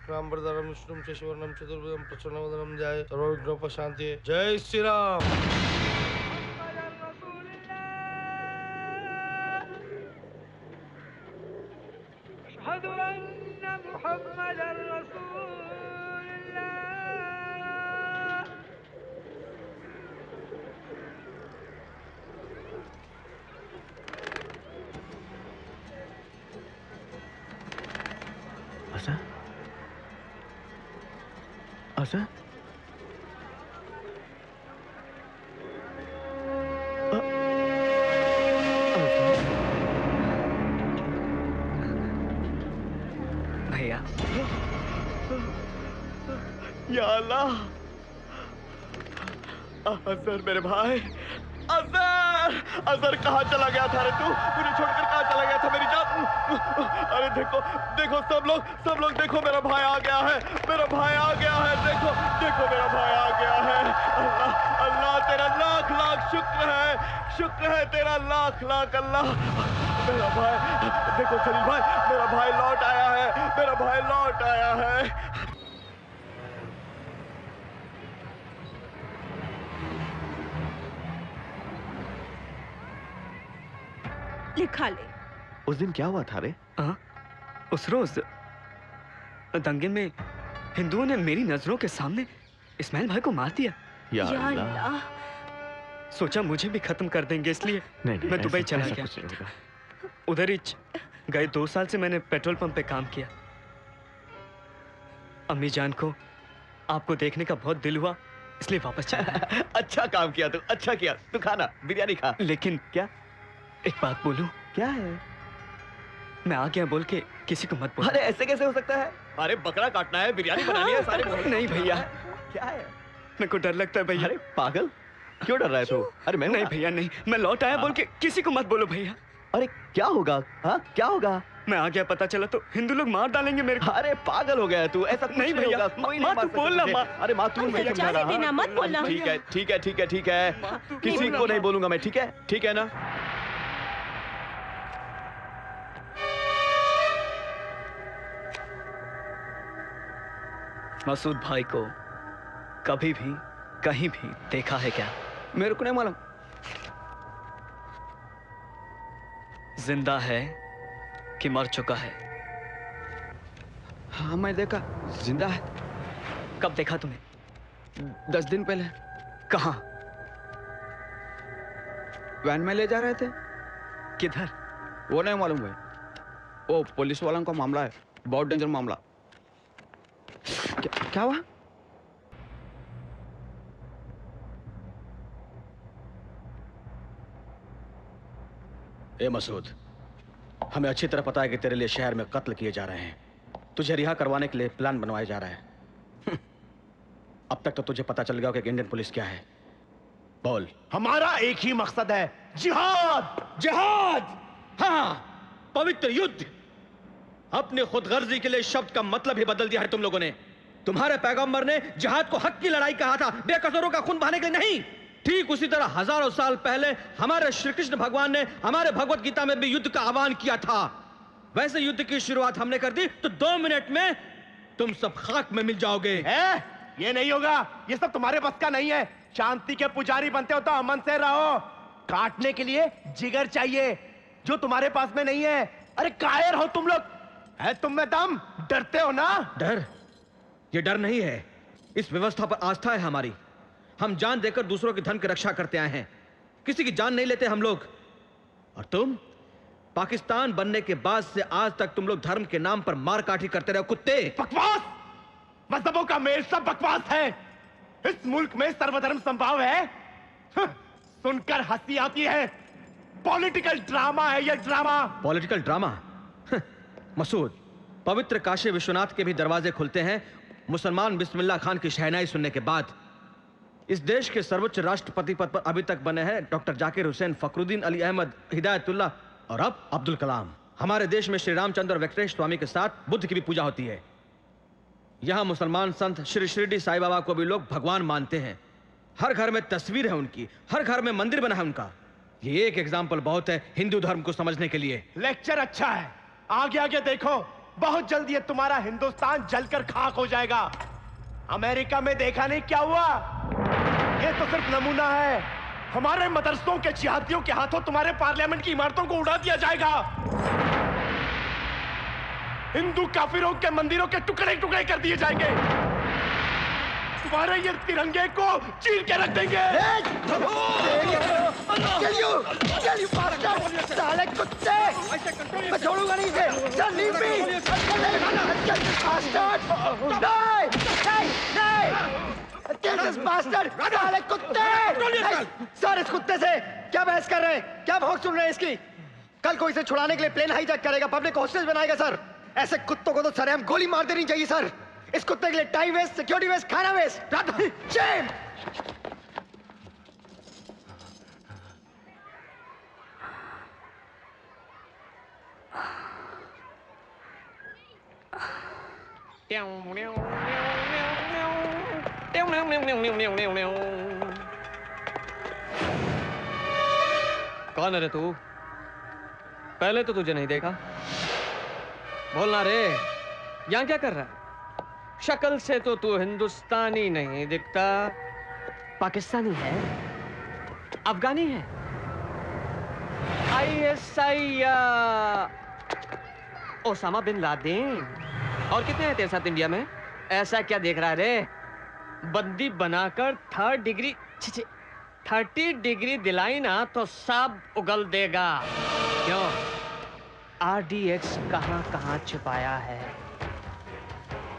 रामवरदानम विष्णुम शशिवर्णम चतुर्भुजम प्रसन्नवदनम जय सर्वविघ्नोपशान्तिये। जय श्री राम। अशहदु अन्ना मुहम्मदर रसूलुल्लाह। आशा? भैया। या अल्लाह, अजहर मेरे भाई, अजहर कहाँ चला गया था रे तू? मुझे छोड़कर कहाँ चला गया था मेरी जान? अरे देखो देखो सब लोग देखो, मेरा भाई आ गया है, मेरा भाई आ गया है, देखो देखो मेरा भाई आ गया है। अल्लाह अल्लाह तेरा लाख लाख शुक्र है तेरा लाख लाख अल्लाह। मेरा भाई देखो सलील भाई, मेरा भाई लौट आया है, मेरा भाई लौट आया है। लिखा ले। उस दिन क्या हुआ था रे? उस रोज दंगे में हिंदुओं ने मेरी नजरों के सामने इस्माइल भाई को मार दिया। या अल्लाह। सोचा मुझे भी खत्म कर देंगे, इसलिए नहीं, मैं दुबई चला गया। उधर ही गए 2 साल से मैंने पेट्रोल पंप पे काम किया। अम्मी जान को आपको देखने का बहुत दिल हुआ, इसलिए वापस चला। अच्छा काम किया तू, अच्छा किया। तू खाना, बिरयानी खा। लेकिन क्या? एक बात बोलूं? क्या है? मैं आ गया बोल के किसी को मत बोल। अरे ऐसे कैसे हो सकता है? अरे बकरा काटना है, बिरयानी बनानी है, सारे नहीं भैया, क्या है? मेरे को डर लगता है भैया। अरे पागल, क्यों डर रहा है तू? अरे मैं नहीं भैया नहीं, मैं लौट आया बोल के किसी को मत बोलो भैया। अरे क्या होगा? हाँ क्या होगा? मैं आ गया, पता चला तो हिंदू लोग मार डालेंगे मेरे को। अरे पागल हो गया है तू, ऐसा कुछ नहीं भैया, होगा, कोई नहीं मार सकता बोलना तुझे। अरे माँ तू नहीं समझा रहा। देना, मत बोलना। ठीक है ठीक है ठीक है ठीक है, किसी को नहीं बोलूंगा मैं, ठीक है ना? मसूद भाई को कभी भी कहीं भी देखा है क्या? मेरे को नहीं मालूम। जिंदा है कि मर चुका है? हाँ मैं देखा, जिंदा है। कब देखा तुम्हें? 10 दिन पहले। कहाँ? वैन में ले जा रहे थे। किधर? वो नहीं मालूम भाई, वो पुलिस वालों का मामला है, बहुत डेंजर मामला। क्या हुआ? ए मसूद, हमें अच्छी तरह पता है कि तेरे लिए शहर में कत्ल किए जा रहे हैं। तुझे रिहा करवाने के लिए प्लान बनवाया जा रहा है। अब तक तो तुझे पता चल गया कि इंडियन पुलिस क्या है। बोल। हमारा एक ही मकसद है, जिहाद। जिहाद, हाँ, पवित्र युद्ध। अपने खुदगर्जी के लिए शब्द का मतलब ही बदल दिया है तुम लोगों ने। तुम्हारे पैगंबर ने जिहाद को हक की लड़ाई कहा था, बेकसूरों का खून बहाने के लिए नहीं। ठीक उसी तरह हजारों साल पहले हमारे श्री कृष्ण भगवान ने हमारे भगवत गीता में भी युद्ध का आह्वान किया था। वैसे युद्ध की शुरुआत हमने कर दी तो 2 मिनट में तुम सब खाक में मिल जाओगे। ये नहीं होगा, ये सब तुम्हारे बस का नहीं है। शांति के पुजारी बनते हो तो अमन से रहो। काटने के लिए जिगर चाहिए, जो तुम्हारे पास में नहीं है। अरे कायर हो तुम लोग, है तुम में दम? डरते हो ना? डर? ये डर नहीं है, इस व्यवस्था पर आस्था है हमारी। हम जान देकर दूसरों की धन की रक्षा करते आए हैं, किसी की जान नहीं लेते हम लोग। और तुम पाकिस्तान बनने के बाद से आज तक तुम लोग धर्म के नाम पर मारकाठी करते रहे कुत्ते। बकवास! मजहबों का मेल सब बकवास है। इस मुल्क में सर्वधर्म संभाव है। सुनकर हंसी आती है। पॉलिटिकल ड्रामा है ये, ड्रामा। Political drama? मसूद, पवित्र काशी विश्वनाथ के भी दरवाजे खुलते हैं मुसलमान बिस्मिल्लाह खान की शहनाई सुनने के बाद। इस देश के सर्वोच्च राष्ट्रपति पद पर अभी तक बने हैं डॉक्टर जाकिर हुसैन, फखरुद्दीन अली अहमद, हिदायतुल्लाह और अब अब्दुल कलाम। हमारे देश में श्री रामचंद्र और वेंकटेश स्वामी के साथ बुद्ध की भी पूजा होती है। यहाँ मुसलमान संत श्री शिरडी साईं बाबा को भी लोग भगवान मानते हैं। हर घर में तस्वीर है उनकी, हर घर में मंदिर बना है उनका। ये एक एग्जाम्पल बहुत है हिंदू धर्म को समझने के लिए। लेक्चर अच्छा है, आगे आगे देखो, बहुत जल्दी ये तुम्हारा हिंदुस्तान जलकर खाक हो जाएगा। अमेरिका में देखा नहीं क्या हुआ? ये तो सिर्फ नमूना है। हमारे मदरसों के जिहादियों के हाथों तुम्हारे पार्लियामेंट की इमारतों को उड़ा दिया जाएगा। हिंदू काफिरों के मंदिरों के टुकड़े टुकड़े कर दिए जाएंगे। तुम्हारे ये तिरंगे को चीर के रख देंगे। साले कुत्ते! मैं छोड़ूंगा नहीं इसे। चल लीव मी। साले कुत्ते! सर, इस कुत्ते से क्या बहस कर रहे हैं? क्या भौंक सुन रहे हैं इसकी? कल को इसे छुड़ाने के लिए प्लेन हाईजैक करेगा, पब्लिक हॉस्टेज बनाएगा। सर, ऐसे कुत्तों को तो सरेआम गोली मार देनी चाहिए सर। इस कुत्ते के लिए टाइम वेस्ट, सिक्योरिटी वेस्ट, खाना वेस्ट। शेम! कौन है रे तू? पहले तो तुझे नहीं देखा। बोलना रे, यहाँ क्या कर रहा है? शक्ल से तो तू हिंदुस्तानी नहीं दिखता। पाकिस्तानी है? अफगानी है? ISI या ओसामा बिन लादेन? और कितने हैं तेरे साथ इंडिया में? ऐसा क्या देख रहा है रे? बंदी बनाकर 3rd डिग्री 30 डिग्री दिलाई ना तो सब उगल देगा। क्यों? RDX कहाँ कहाँ छिपाया है?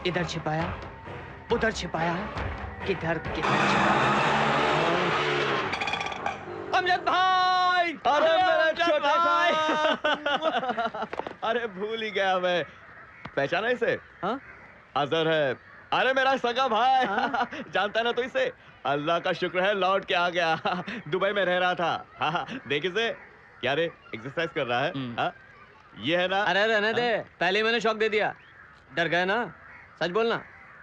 इधर छिपाया, उधर छिपाया, किधर किधर छिपाया? अमजद भाई! अरे मेरा छोटा भाई! अरे भूल ही गया मैं। पहचाना इसे? हाँ? अजहर है। अरे मेरा सगा भाई। जानता है ना तो इसे? अल्लाह का शुक्र है लौट के आ गया। दुबई में रह रहा था। हाँ, देख इसे, क्या रे एक्सरसाइज कर रहा है? हाँ? ये है ना? अरे रहने दे, पहले ही मैंने शॉक दे दिया। डर गया ना? सच बोलना,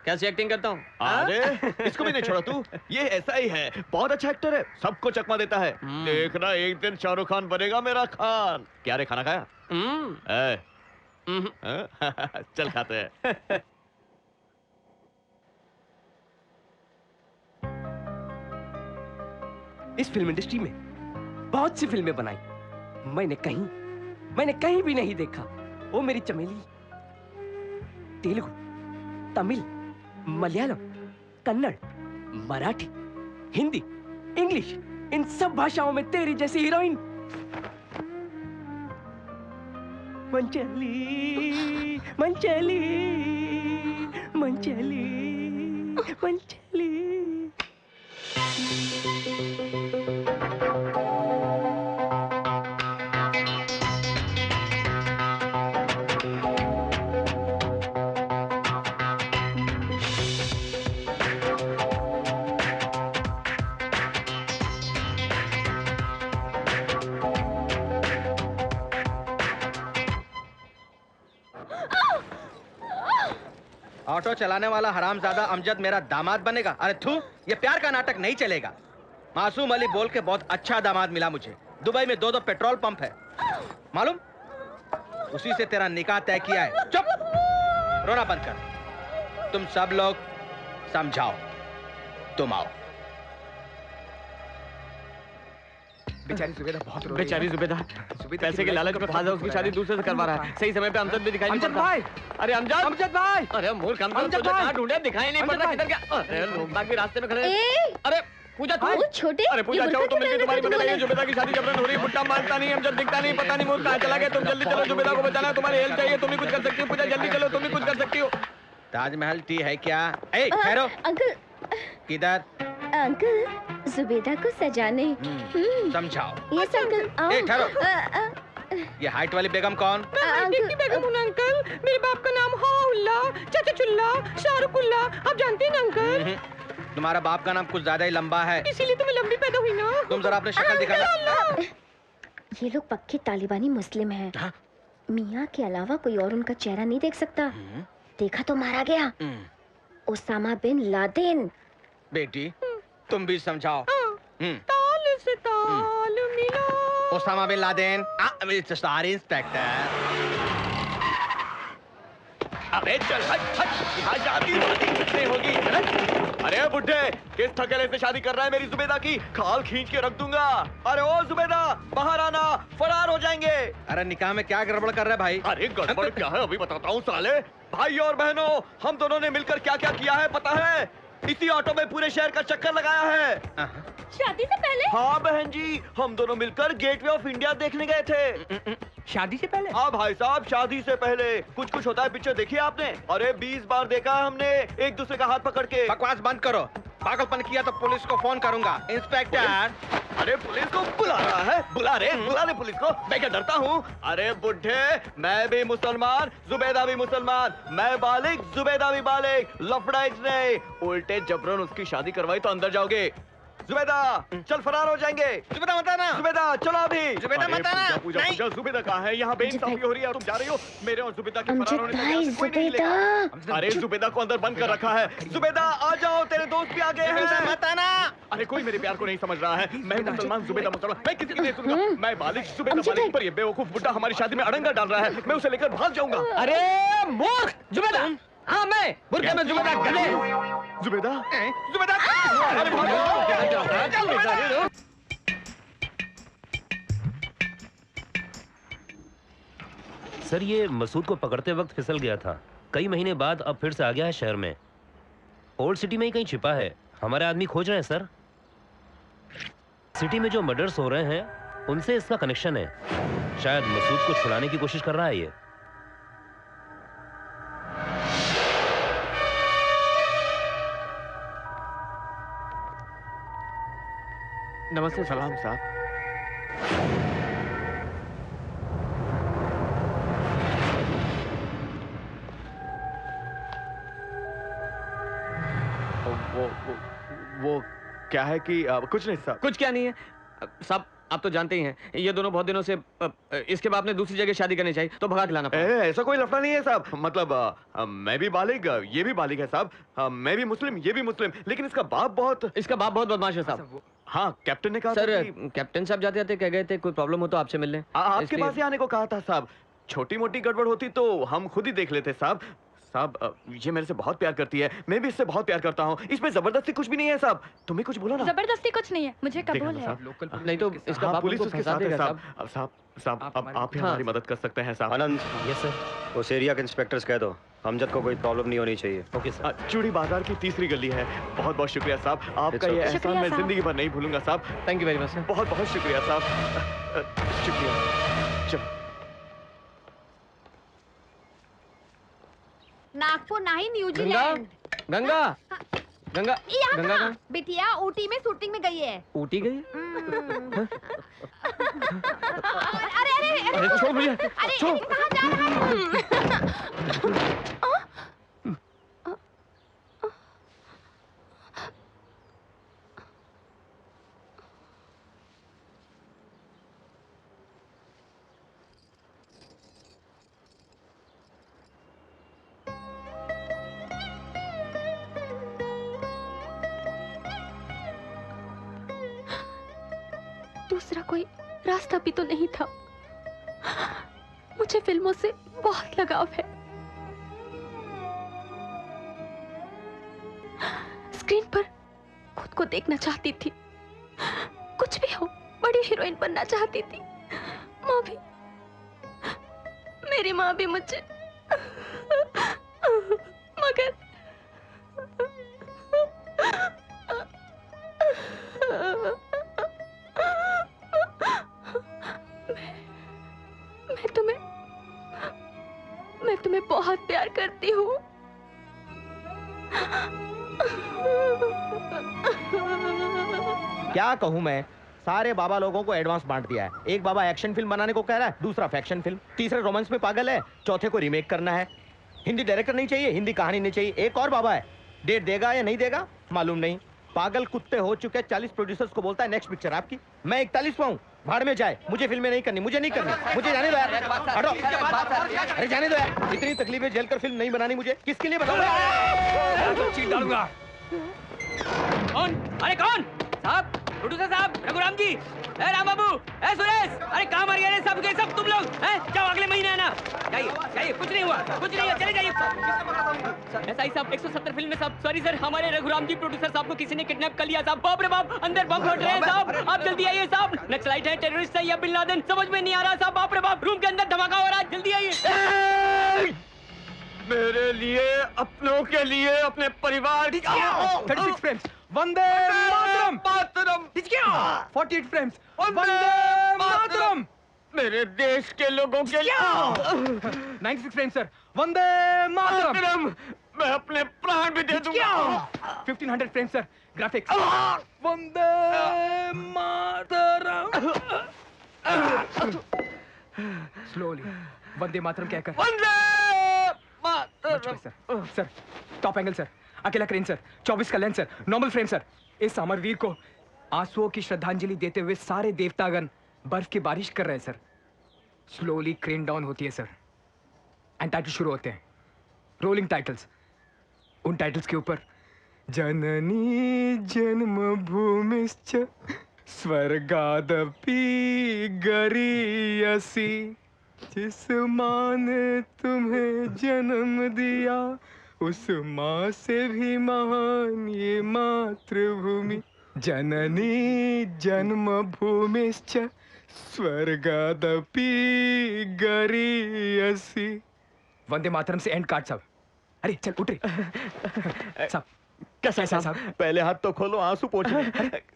कैसी एक्टिंग करता हूँ? अरे इसको भी नहीं छोड़ा तू। ये ऐसा ही है, बहुत अच्छा एक्टर है, सबको चकमा देता है। देखना एक दिन शाहरुख खान बनेगा मेरा खान। क्या रे खाना खाया? चल खाते हैं। इस फिल्म इंडस्ट्री में बहुत सी फिल्में बनाई, मैंने कहीं भी नहीं देखा ओ मेरी चमेली तेलुगु, तमिल, मलयालम, कन्नड़, मराठी, हिंदी, इंग्लिश, इन सब भाषाओं में तेरी जैसी हीरोइन। मंचली मंचली मंचली मंचली। ऑटो चलाने वाला हरामजादा अमजद मेरा दामाद बनेगा? अरे थू, ये प्यार का नाटक नहीं चलेगा। मासूम अली बोल के बहुत अच्छा दामाद मिला मुझे। दुबई में 2 पेट्रोल पंप है, मालूम? उसी से तेरा निकाह तय किया है। चुप, रोना बंद कर। तुम सब लोग समझाओ, तुम आओ। बेचारी जुबेदा बहुत रो रही है। बेचारी जुबेदा पैसे के लालच में फाजा उसकी शादी दूसरे से करवा रहा है। सही समय पे अमजद भी दिखाई नहीं पड़ता। भाई, अरे अमजद भाई, अरे मूर्ख अमजद, तुझे कहां ढूंढे, दिखाई नहीं पड़ता किधर गया? अरे लोग बाग भी रास्ते में खड़े हैं। अरे पूजा तू, छोटे, अरे पूजा चाहो तो मिलके तुम्हारी मदद करेंगे। जुबेदा की शादी जबरन हो रही है, बुट्टा मानता नहीं, अमजद दिखता नहीं, पता नहीं मूर्ख कहां चला गया। तुम जल्दी चलो, जुबेदा को बचाना है, तुम्हारी हेल्प चाहिए, तुम ही कुछ कर सकती हो। पूजा जल्दी चलो, तुम ही कुछ कर सकती हो। ताजमहल टी है क्या? ए, ठहरो। अंकल किधर? अंकल, जुबेदा को सजाने। समझाओ। यस अंकल, आओ। ए, ठहरो। ये हाइट वाली बेगम कौन? की बेगम हूँ अंकल। मेरे बाप का नाम हाउल्ला, चाचा चुल्ला, शाहरुखुल्ला। आप जानते हैं ना अंकल? तुम्हारा बाप का नाम कुछ ज्यादा ही लंबा है, इसीलिए तो मैं लंबी पैदा हुई ना। तुम जरा अपनी शक्ल दिखाना। ये लोग पक्के तालिबानी मुस्लिम हैं। मियाँ के अलावा कोई और उनका चेहरा नहीं देख सकता। देखा तो मारा गया, ओसामा बिन लादेन। बेटी तुम भी समझाओ। ताल से ताल मिला। Osama bin Laden, star inspector. अबे चल हट हट, यहाँ शादी नहीं होगी। अरे बुड्ढे, किस थकेले से शादी कर रहा है मेरी जुबेदा की? खाल खींच के रख दूंगा। अरे ओ जुबेदा, बाहर आना, फरार हो जाएंगे। अरे निकाह में क्या गड़बड़ कर रहा है भाई? अरे गड़बड़ क्या है अभी बताता हूँ साले। भाई और बहनों, हम दोनों ने मिलकर क्या क्या किया है पता है? इसी ऑटो में पूरे शहर का चक्कर लगाया है। शादी से पहले? हाँ बहन जी, हम दोनों मिलकर गेटवे ऑफ इंडिया देखने गए थे। शादी से पहले? हाँ भाई साहब, शादी से पहले। कुछ कुछ होता है पिक्चर देखी आपने? अरे 20 बार देखा है हमने, एक दूसरे का हाथ पकड़ के। बकवास बंद करो, पागलपन किया तो पुलिस को फोन करूंगा। इंस्पेक्टर। अरे पुलिस को बुला रहा है? बुला रहे पुलिस को। मैं क्या डरता हूँ? अरे बुड्ढे, मैं भी मुसलमान, जुबेदा भी मुसलमान, मैं बालिग, जुबेदा भी बालिग। लफड़ा नहीं, उल्टे जबरन उसकी शादी करवाई तो अंदर जाओगे। जुबेदा चल, फरार हो जाएंगे। जुबेदा मत आना। जुबेदा चलो अभी। जुबेदा मत आना। पूजा पूजा, जुबेदा कहाँ है? यहाँ बेइंसाफी हो रही है, तुम जा रही हो। मेरे और जुबेदा के फरार होने भाई, कोई नहीं लेगा। अरे जुबेदा को अंदर बंद कर रखा है। जुबेदा आ जाओ, तेरे दोस्त भी आ गए हैं। मत आना। अरे कोई मेरे प्यार को नहीं समझ रहा है। मैं मुसलमान, जुबेदा मुसलमान, मैं किसी की नहीं सुनूंगा। मैं बालिग, जुबेदा बालिग, पर ये बेवकूफ बुड्ढा हमारी शादी में अड़ंगा डाल रहा है। मैं उसे लेकर भाग जाऊंगा। अरे मूर्ख जुबेदा, हाँ मैं बुर्के में जुबेदा गले। जुबेदा जुबेदा, अरे सर, ये मसूद को पकड़ते वक्त फिसल गया था। कई महीने बाद अब फिर से आ गया है शहर में। ओल्ड सिटी में ही कहीं छिपा है। हमारे आदमी खोज रहे हैं सर। सिटी में जो मर्डर्स हो रहे हैं उनसे इसका कनेक्शन है। शायद मसूद को छुड़ाने की कोशिश कर रहा है ये। नमस्ते सलाम साहब। वो क्या है कि कुछ नहीं साहब। कुछ क्या नहीं है साहब, आप तो जानते ही हैं ये दोनों बहुत दिनों से इसके बाद ने दूसरी जगह शादी करनी चाहिए तो भगा के लाना पड़ा। ऐसा कोई लफड़ा नहीं है साहब, मतलब मैं भी बालिग, ये भी बालिग है साहब, मैं भी मुस्लिम, ये भी मुस्लिम, लेकिन इसका बाप बहुत बदमाश है साहब। हाँ, कैप्टन ने कहा सर कि... कैप्टन साहब जाते जाते कह गए थे कोई प्रॉब्लम हो तो आपसे मिलने। आपके पास ही आने को कहा था साहब, छोटी मोटी गड़बड़ होती तो हम खुद ही देख लेते साहब। साहब ये मेरे से बहुत प्यार करती है, मैं भी इससे बहुत प्यार करता हूँ, इसमें जबरदस्ती कुछ भी नहीं है साहब। तुम्हें कुछ बोलो ना। जबरदस्ती कुछ नहीं है, मुझे कबूल है। नहीं तो इसका बाप पुलिस उसके साथ है साहब। साहब अब आप ही हमारी मदद कर सकते हैं साहब। आनंद, यस सर। उस एरिया के इंस्पेक्टर्स कह दो अमजद को कोई प्रॉब्लम नहीं होनी चाहिए। Okay sir. चूड़ी बाजार की तीसरी गली है। बहुत बहुत शुक्रिया साहब, आपका ये एहसान मैं जिंदगी भर नहीं भूलूंगा साहब। Thank you very much. बहुत बहुत शुक्रिया साहब, शुक्रिया। चलो नागपुर नहीं, न्यूजीलैंड। गंगा गंगा गंगा बिटिया ऊटी में शूटिंग में गई है। ऊटी गई? अरे छोड़ मुझे, छोड़। कहाँ जा रहा है? दूसरा कोई रास्ता भी तो नहीं था। मुझे फिल्मों से बहुत लगाव है। स्क्रीन पर खुद को देखना चाहती थी, कुछ भी हो बड़ी हीरोइन बनना चाहती थी। माँ भी, मेरी माँ भी मुझे, मगर मैं तुम्हें बहुत प्यार करती हूँ। क्या कहूँ मैं, सारे बाबा लोगों को एडवांस बांट दिया है। एक बाबा एक्शन फिल्म बनाने को कह रहा है, दूसरा फैक्शन फिल्म, तीसरे रोमांस में पागल है, चौथे को रीमेक करना है। हिंदी डायरेक्टर नहीं चाहिए, हिंदी कहानी नहीं चाहिए। एक और बाबा है, डेट देगा या नहीं देगा मालूम नहीं। पागल कुत्ते हो चुके 40 प्रोड्यूसर्स को बोलता है नेक्स्ट पिक्चर आपकी। मैं 41वां हूँ, भाड़ में जाए, मुझे फिल्में नहीं करनी, मुझे नहीं करनी, मुझे जाने दो यार। हटो, अरे जाने दो यार। इतनी तकलीफें झेल कर फिल्म नहीं बनानी मुझे, किसके लिए बनाऊंगा? चीट डालूंगा। कौन? अरे कौन? साहब, प्रोड्यूसर साहब, रघुराम जी, ए राम बाबू, ए सुरेश, अरे कहाँ मर गए सब के सब तुम लोग? हैं? जाओ अगले महीने आना। जाइए, कुछ नहीं हुआ, कुछ नहीं हुआ, चले जाइए। एसआई साहब 170 फिल्म में साहब, सॉरी सर, हमारे रघुराम जी प्रोड्यूसर साहब को किसी ने किडनैप कर लिया साहब। बाप रे बाप, अंदर बम फट रहे हैं साहब, आप जल्दी आइए साहब। नक्सलाइट है, टेररिस्ट है या बिन लादेन, समझ में नहीं आ रहा साहब। बाप रे बाप, रूम के अंदर धमाका हो रहा है, जल्दी आइए। मेरे लिए, अपनों के लिए, अपने परिवार की 36 फ्रेम्स, वंदे मातरम, 48 फ्रेम्स, वंदे मातरम, मेरे देश के लोगों के लिए 96 फ्रेम्स सर, वंदे मातरम, मैं अपने प्राण भी दे दूंगा। 1500 frames sir, graphics, Vande Mataram. Slowly Vande Mataram कहकर सर, टॉप एंगल सर, अकेला क्रेन सर, 24 का lens sir, normal frame sir. इस अमरवीर को आंसुओं की श्रद्धांजलि देते हुए सारे देवतागण बर्फ की बारिश कर रहे हैं सर। स्लोली क्रेन डाउन होती है सर, एंड टाइटल शुरू होते हैं, रोलिंग टाइटल्स। उन टाइटल्स के ऊपर जननी जन्मभूमिश्च स्वर्गादपि गरीयसी, जिस माँ ने तुम्हें जन्म दिया उस माँ से भी महान ये मातृभूमि। जननी जन्मभूमिश्च स्वर्गादपि गरीयसी। वंदे मातरम से एंड कार्ड साहब। अरे चल उठ रही साहब। कैसा साहब? पहले हाथ तो खोलो, आंसू पोंछे।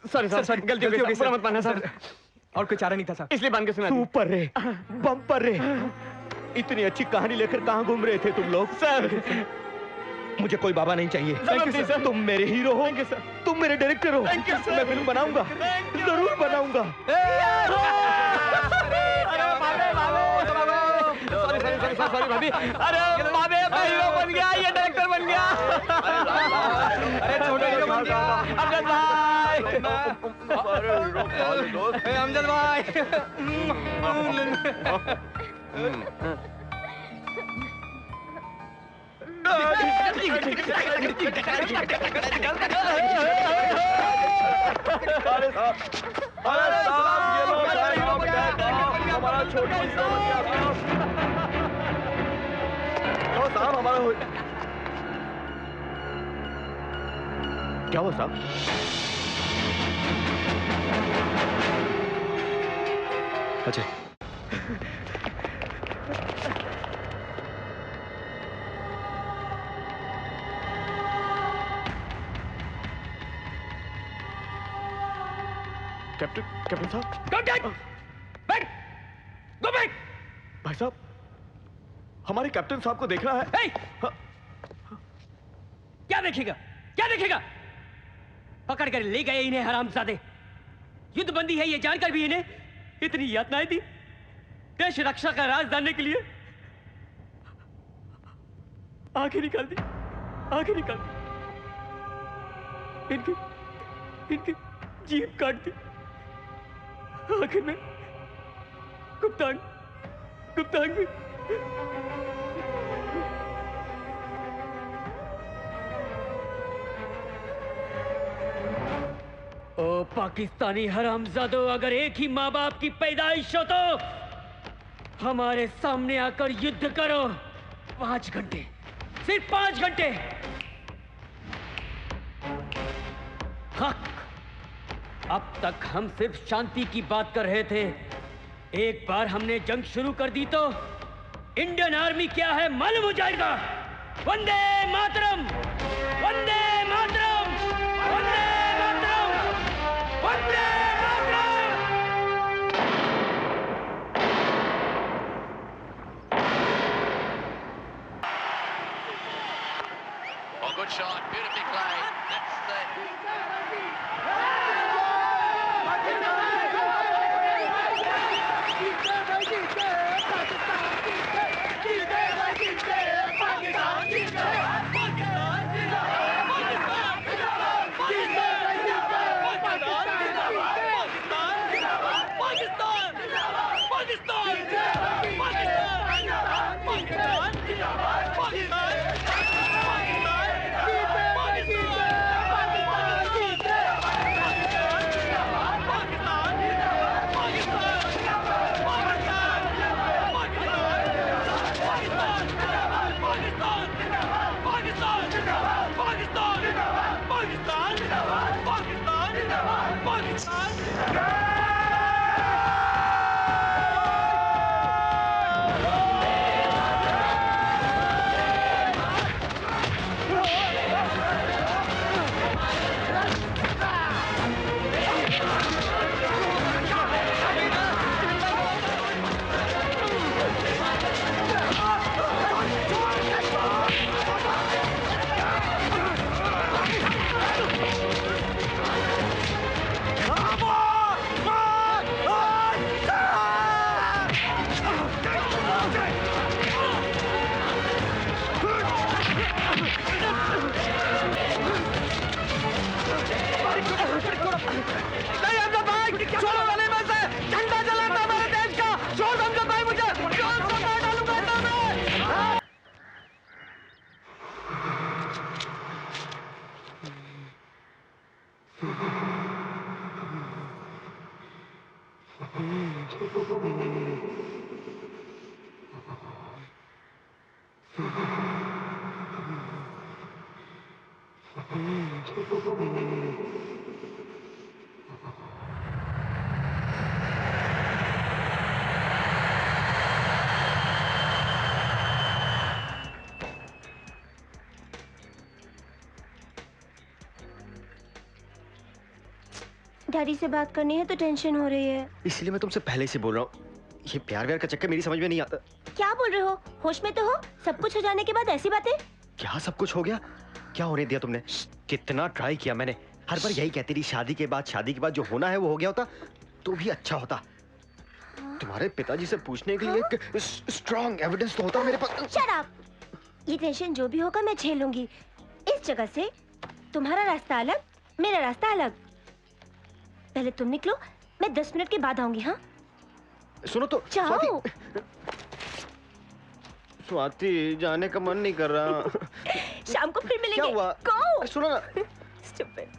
सॉरी सॉरी, गलती हो गई, बुरा मत मानना साहब। और कोई चारा नहीं था साहब, इसलिए बांध के सुना दी। सुपर रे, बम्पर रे। इतनी अच्छी कहानी लेकर कहाँ घूम रहे थे तुम लोग? सर मुझे कोई बाबा नहीं चाहिए, तुम मेरे हीरो हो, तुम मेरे डायरेक्टर हो। मैं फिल्म बनाऊंगा, जरूर बनाऊंगा। सॉरी भाभी, अरे बाबे मैं हीरो बन गया, ये डायरेक्टर बन गया। अरे छोटे हीरो बन गया। अमजद भाई, अमजद भाई हमारा छोटा साहब हमारा क्या हुआ साहब? अजय कैप्टन साहब भाई साहब हमारे कैप्टन साहब को देखना है। क्या देखेगा क्या देखेगा? पकड़ कर ले गए इन्हें हरामजादे। युद्ध बंदी है ये जानकर भी इन्हें इतनी यातनाएं दी देश रक्षा का राज जानने के लिए। आंखें निकाल दी आंखें निकाल दी इनकी जीभ काट दी। आखिर में गुप्तांग भी ओ पाकिस्तानी हरामजादों, अगर एक ही माँ बाप की पैदाइश हो तो हमारे सामने आकर युद्ध करो। 5 घंटे, सिर्फ 5 घंटे। हक। अब तक हम सिर्फ शांति की बात कर रहे थे। एक बार हमने जंग शुरू कर दी तो इंडियन आर्मी क्या है मालूम हो जाएगा। Vande Mataram, Vande Mataram, Vande Mataram, Vande Mataram. Oh, good shot, beautifully played. That's the... daddy से बात करनी है तो टेंशन हो रही है। इसलिए मैं तुमसे पहले से बोल रहा हूँ, ये प्यार व्यार का चक्कर मेरी समझ में नहीं आता। क्या बोल रहे हो? होश में तो हो? सब कुछ हो जाने के बाद ऐसी बातें? क्या सब कुछ हो गया? क्या होने दिया तुमने? कितना ट्राई किया मैंने, हर बार यही कहती रही शादी के बाद जो होना है वो हो गया होता तो भी अच्छा होता। तुम्हारे पिताजी से पूछने के लिए एक स्ट्रॉन्ग एविडेंस तो होता मेरे पास। Shut up! ये टेंशन जो भी होगा मैं झेलूंगी। इस जगह से तुम्हारा रास्ता अलग, मेरा रास्ता अलग। पहले तुम निकलो, मैं 10 मिनट के बाद आऊंगी। हाँ सुनो तो जाओ। स्वाति जाने का मन नहीं कर रहा। शाम को फिर मिलेंगे। क्या हुआ? Go! सुनो ना। Stupid.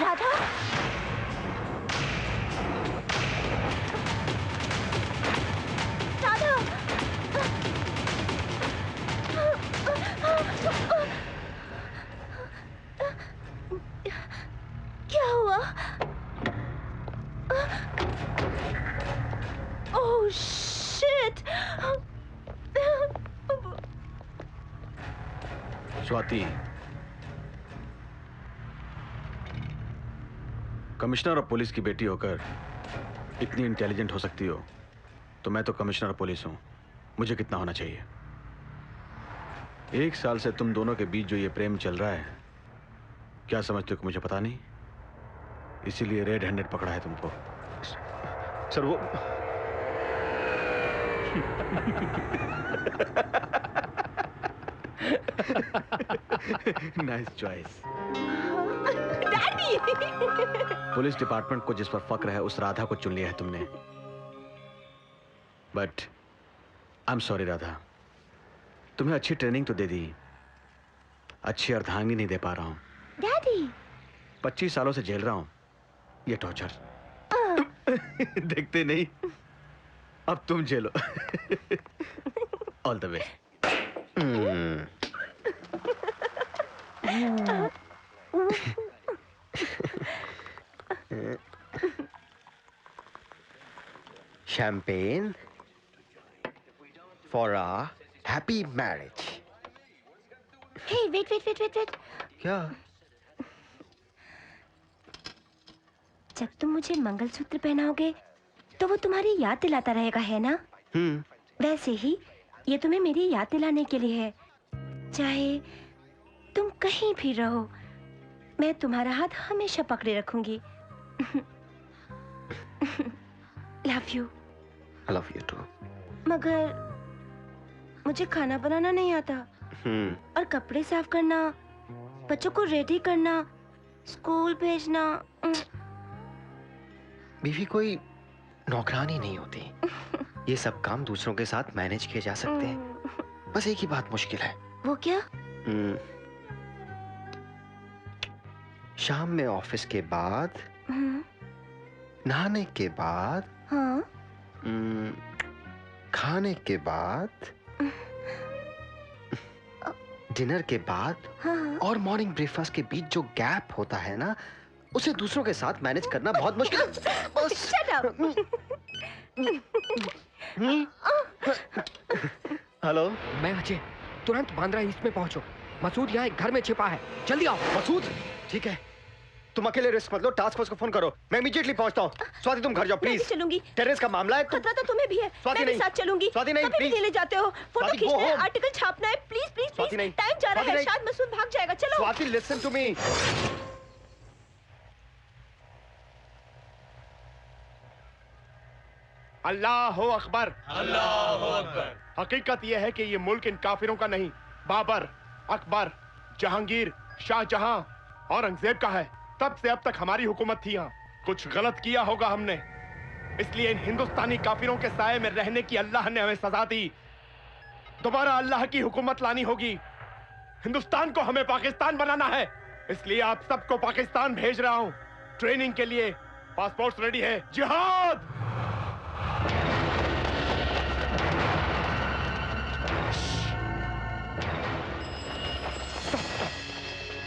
राधा, राधा, क्या हुआ? Oh shit! Swati, commissioner of police की बेटी होकर इतनी इंटेलिजेंट हो सकती हो तो मैं तो कमिश्नर ऑफ पुलिस हूं। मुझे कितना होना चाहिए? 1 साल से तुम दोनों के बीच जो ये प्रेम चल रहा है, क्या समझते हो कि मुझे पता नहीं? इसीलिए रेड हैंडेड पकड़ा है तुमको। सर वो nice choice. Daddy! Police department को जिस पर फक्र है उस राधा को चुन लिया है तुमने। But I am sorry Radha, तुम्हें अच्छी ट्रेनिंग तो दे दी, अच्छी अर्धांगिनी नहीं दे पा रहा हूं। डैडी! 25 सालों से झेल रहा हूं ये टॉर्चर। देखते नहीं, अब तुम झेलो। All the best. Champagne for a happy marriage. Hey, wait. क्या? जब तुम मुझे मंगलसूत्र पहनाओगे तो वो तुम्हारी याद दिलाता रहेगा, है ना? वैसे ही ये तुम्हें मेरी याद दिलाने के लिए है। चाहे तुम कहीं भी रहो, मैं तुम्हारा हाथ हमेशा पकड़े रखूंगी। Love you. I love you too. मगर मुझे खाना बनाना नहीं आता और कपड़े साफ करना, बच्चों को रेडी करना, स्कूल भेजना। बीवी कोई नौकरानी नहीं होती। ये सब काम दूसरों के साथ मैनेज किए जा सकते हैं। बस एक ही बात मुश्किल है। वो क्या? शाम में ऑफिस के बाद, नहाने के बाद, हाँ? खाने के बाद, डिनर के बाद और मॉर्निंग ब्रेकफास्ट के बीच जो गैप होता है ना, उसे दूसरों के साथ मैनेज करना बहुत मुश्किल है। Shut up! हेलो, मैं अजय। तुरंत बांद्रा ईस्ट में पहुंचो। मसूद यहाँ एक घर में छिपा है, जल्दी आओ। मसूद? ठीक है, तुम अकेले रिस्क मत लो, टास्क फोर्स को फोन करो, मैं इमीडिएटली पहुंचता हूँ। स्वाति तुम घर जाओ प्लीज। चलूंगी। टेररिस का मामला है। खतरा तो तुम्हें भी है। स्वाति मैं भी नहीं। साथ चलूंगी। स्वाति नहीं, कभी भी प्लीज। ले जाते हो। फोटो स्वाति, खींचना go है, home। आर्टिकल छापना है। प्लीज स्वाति नहीं। टाइम जा रहा स्वाति है, नहीं। शायद मसूद भाग जाएगा। चलो। Swati listen to me. अल्लाह अकबर। अल्लाह अकबर। हकीकत यह है कि ये मुल्क इन काफिरों का नहीं, बाबर, अकबर, जहांगीर, शाहजहां, औरंगजेब का है। तब से अब तक हमारी हुकूमत थी यहाँ। कुछ गलत किया होगा हमने, इसलिए इन हिंदुस्तानी काफिरों के साए में रहने की अल्लाह ने हमें सजा दी। दोबारा अल्लाह की हुकूमत लानी होगी। हिंदुस्तान को हमें पाकिस्तान बनाना है, इसलिए आप सबको पाकिस्तान भेज रहा हूँ ट्रेनिंग के लिए। पासपोर्ट रेडी है। जिहाद!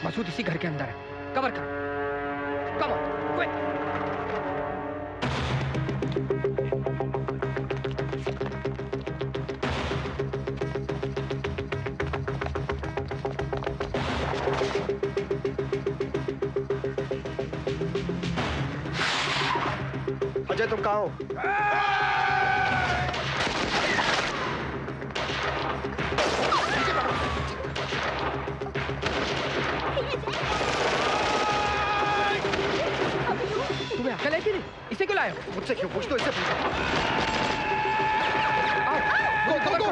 मसूद इसी घर के अंदर है, कवर कर। Come on, quick. अजय तुम कहाँ हो? तुम्हें बोला कल है कि नहीं? इसे क्यों लाए हो? मुझसे क्यों पूछते हो? इससे पूछो। गो गो गो।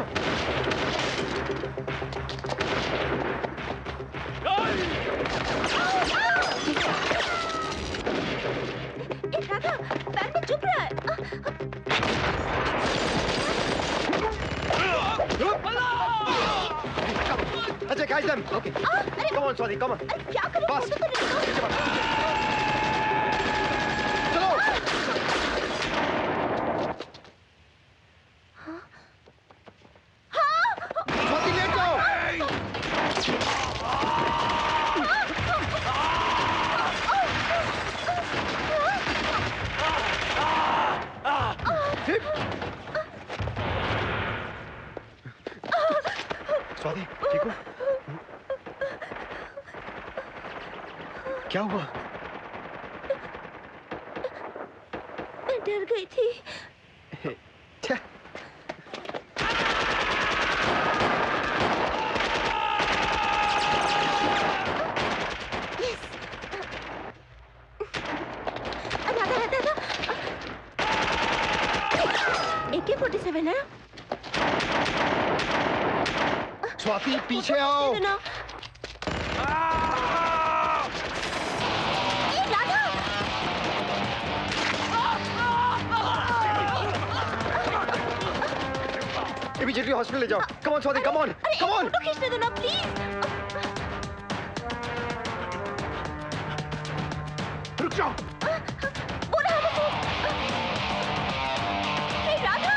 राधा, पैर में चुभ रहा है। Ajay, catch them. Okay. Come on, Swati, come on. क्या कर रहे हो? Fast. Swati, let go. Swati, ठीक हो? क्या हुआ? मैं डर गई थी। AK-47 है? स्वाति, पीछे आओ। इमीडिएटली हॉस्पिटल ले जाओ। Come on Swati, come on, come on. Photo खींचने दो ना प्लीज। रुक जाओ। बोला हमको। हे Radha.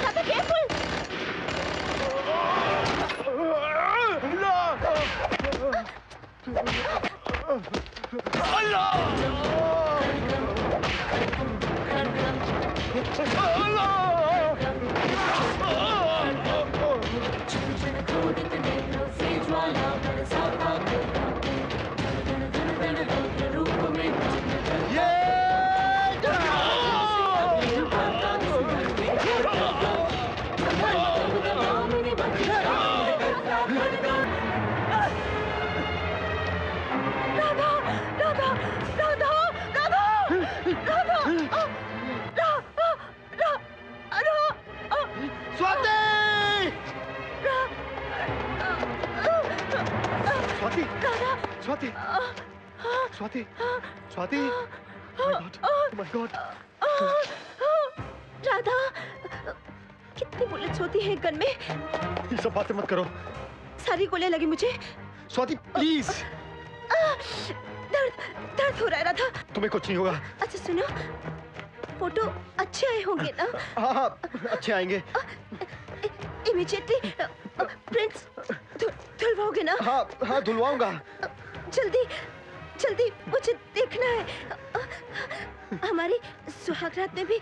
Radha careful. Swati, Swati, Swati, my God, Radha, कितनी बुलेट्स होती है गन में? ये सब बातें मत करो। सारी गोलियां लगी मुझे। स्वाति, प्लीज। दर्द हो रहा है राधा। तुम्हें कुछ नहीं होगा। अच्छा सुनो, फोटो अच्छे आए होंगे ना? हाँ, अच्छे आएंगे। इमीडिएटली प्रिंट्स धुलवाओगे ना? हाँ, धुलवाऊंगा। जल्दी मुझे देखना है। हमारी सुहागरात में भी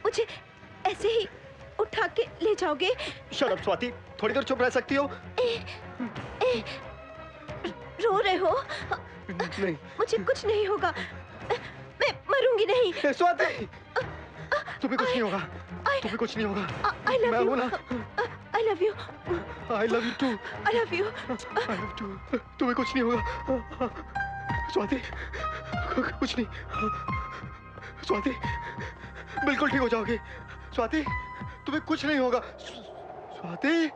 मुझे ऐसे ही उठा के ले जाओगे? शट अप स्वाति, थोड़ी देर चुप रह सकती हो? रो रहे हो? नहीं, मुझे कुछ नहीं होगा, मैं मरूंगी नहीं। स्वाति, तुम्हें कुछ नहीं होगा, तुम्हें कुछ नहीं होगा। I love मैं you. हूं ना। I love you. I love you too. I love you. I love you. तुम्हें कुछ नहीं होगा। स्वाति, कुछ नहीं। स्वाति, बिल्कुल ठीक हो जाओगे। स्वाति, तुम्हें कुछ नहीं होगा। स्वाति।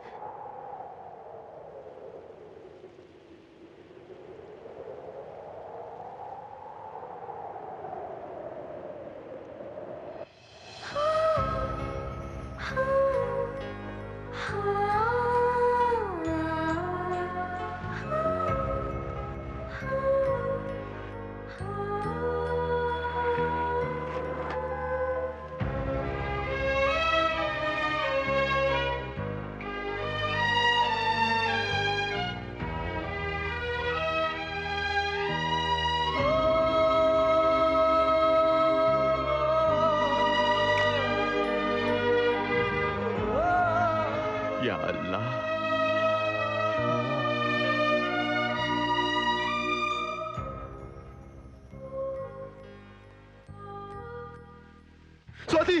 या अल्लाह, स्वाति,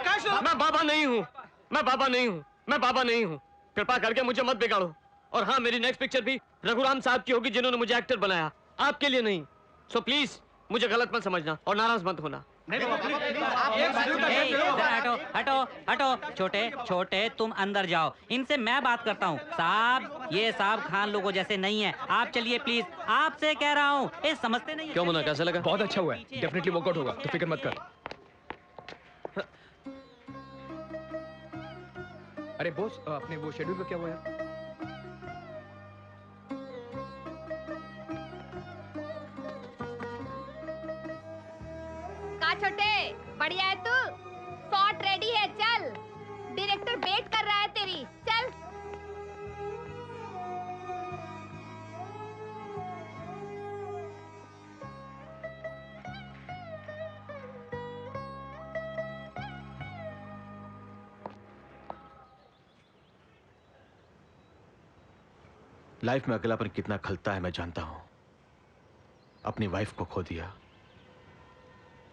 मैं बाबा नहीं हूँ, मैं बाबा नहीं हूँ, मैं बाबा नहीं हूँ। कृपा करके मुझे मत बिगाड़ो। और हाँ, मेरी नेक्स्ट पिक्चर भी रघुराम साहब की होगी, जिन्होंने मुझे एक्टर बनाया, आपके लिए नहीं। सो प्लीज मुझे गलत मत समझना और नाराज मत होना। हटो हटो हटो, छोटे छोटे तुम अंदर जाओ, इनसे मैं बात करता हूँ। साहब, ये साहब खान लोगों जैसे नहीं है, आप चलिए प्लीज, आपसे कह रहा हूँ। ये समझते नहीं। क्यों मुन्ना, कैसा लगा? बहुत अच्छा हुआ है, डेफिनेटली वर्कआउट होगा, तो फिक्र मत कर। अरे बॉस, अपने वो शेड्यूल पे क्या हुआ यार? छोटे बढ़िया है तू, शॉट रेडी है, चल। डायरेक्टर वेट कर रहा है तेरी, चल। लाइफ में अकेलापन कितना खलता है मैं जानता हूं। अपनी वाइफ को खो दिया,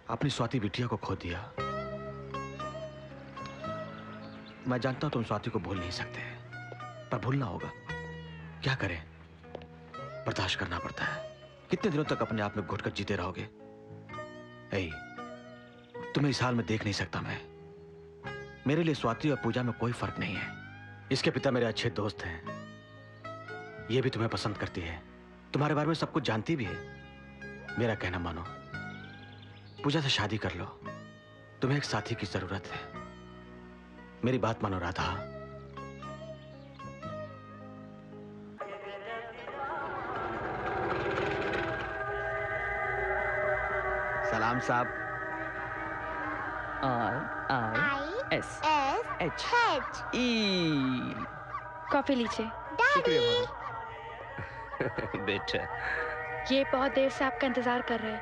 अपनी स्वाति बिटिया को खो दिया। मैं जानता हूं तुम स्वाति को भूल नहीं सकते, पर भूलना होगा। क्या करें, बर्दाश्त करना पड़ता है। कितने दिनों तक अपने आप में घुटकर जीते रहोगे? तुम्हें इस हाल में देख नहीं सकता मैं। मेरे लिए स्वाति और पूजा में कोई फर्क नहीं है। इसके पिता मेरे अच्छे दोस्त हैं, ये भी तुम्हें पसंद करती है, तुम्हारे बारे में सब कुछ जानती भी है। मेरा कहना मानो, पूजा से शादी कर लो। तुम्हें एक साथी की जरूरत है। मेरी बात मानो राधा। सलाम साहब। RISSHE। कॉफी लीजिए। बेटा, ये बहुत देर से आपका इंतजार कर रहे हैं।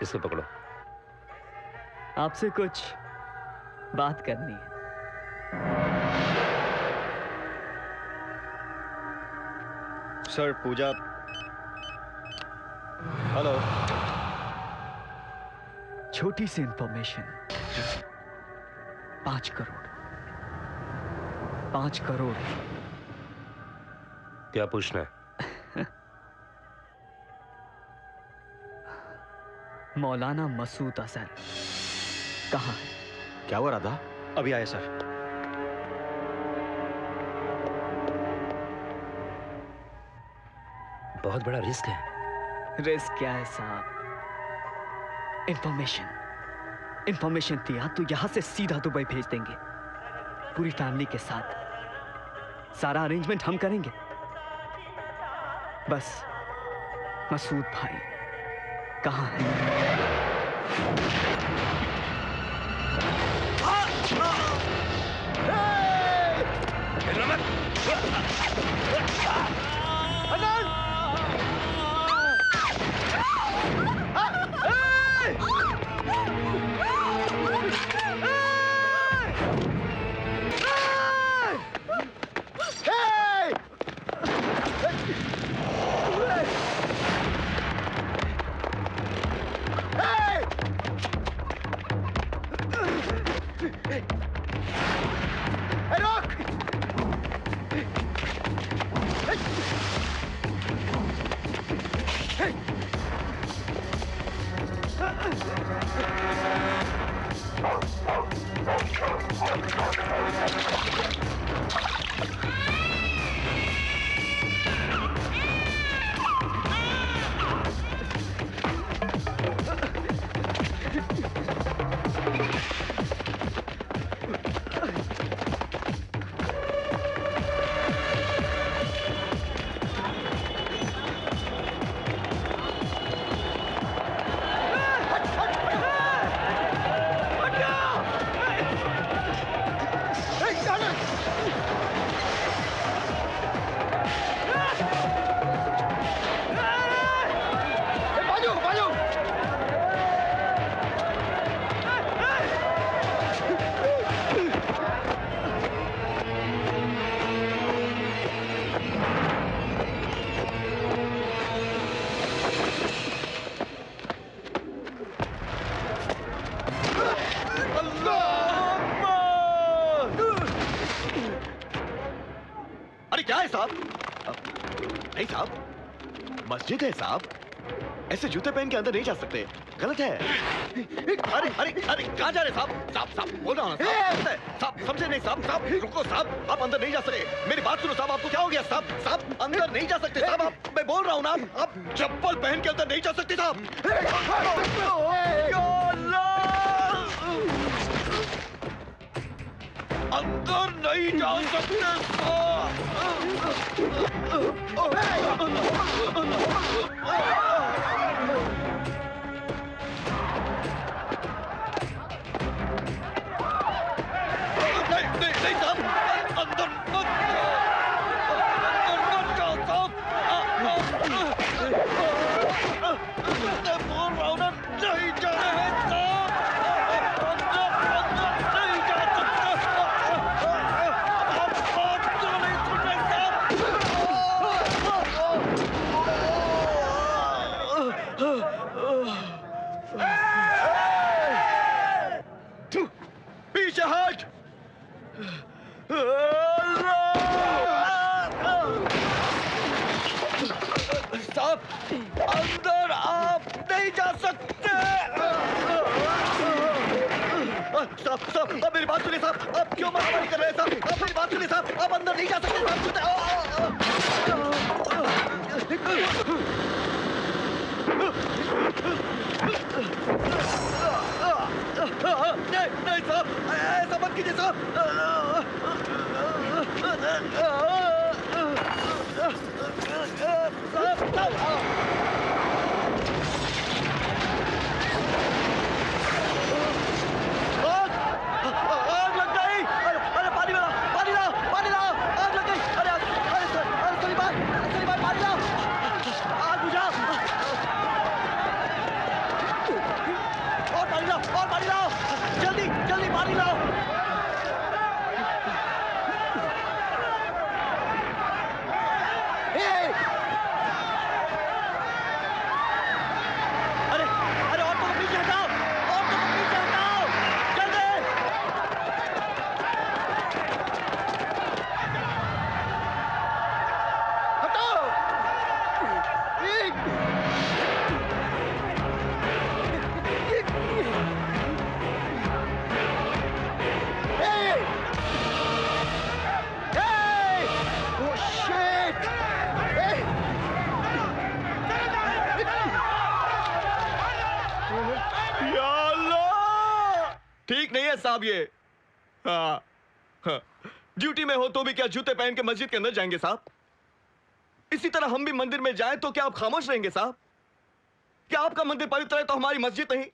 इसको पकड़ो। आपसे कुछ बात करनी है। सर, पूजा। हेलो। छोटी सी इंफॉर्मेशन। 5 करोड़। 5 करोड़। क्या पूछना है? मौलाना मसूद अजहर कहाँ है? क्या हुआ राधा? अभी आए सर। बहुत बड़ा रिस्क है। रिस्क क्या है साहब? इंफॉर्मेशन दिया तो यहां से सीधा दुबई भेज देंगे, पूरी फैमिली के साथ। सारा अरेंजमेंट हम करेंगे। बस मसूद भाई कहाँ है? नहीं साहब, मस्जिद है साहब, ऐसे जूते पहन के अंदर नहीं जा सकते, गलत है। अरे अरे अरे कहाँ जा रहे साहब? साहब साहब बोल रहा हूँ साहब, समझे नहीं साहब? साहब रुको साहब, आप अंदर नहीं जा सकते। मेरी बात सुनो साहब, आपको क्या हो गया साहब? साहब अंदर नहीं जा सकते साहब, आप, मैं बोल रहा हूँ ना, आप चप्पल पहन के अंदर नहीं जा सकते साहब। अंदर नहीं जा सकते नहीं साहब, अंदर मत जाओ साहब, मैं बोल रहा हूँ ना, नहीं जा रहे हैं साहब, अंदर नहीं जा सकते, आप बात क्यों नहीं सुन रहे साहब? पीछे हट। साहब अंदर आप नहीं जा सकते। साहब साहब अब मेरी बात सुनिए साहब, आप क्यों मारामारी कर रहे हैं साहब? आप मेरी बात सुनिए साहब, आप अंदर नहीं जा सकते नहीं नहीं साहब, ऐसा मत कीजिए साहब। आग लग गई, अरे पानी लाओ, पानी लाओ, पानी लाओ, आग लग गई, अरे अरे सलीम भाई पानी लाओ, आग बुझाओ, और पानी लाओ, जल्दी जल्दी पानी लाओ। अरे अरे औरतों को पीछे हटाओ, औरतों को पीछे हटाओ, जल्दी। हटाओ। ठीक नहीं है साहब ये। हाँ, हाँ। ड्यूटी में हो तो भी क्या जूते पहन के मस्जिद के अंदर जाएंगे साहब? इसी तरह हम भी मंदिर में जाएं तो क्या आप खामोश रहेंगे साहब? क्या आपका मंदिर पवित्र है तो हमारी मस्जिद नहीं?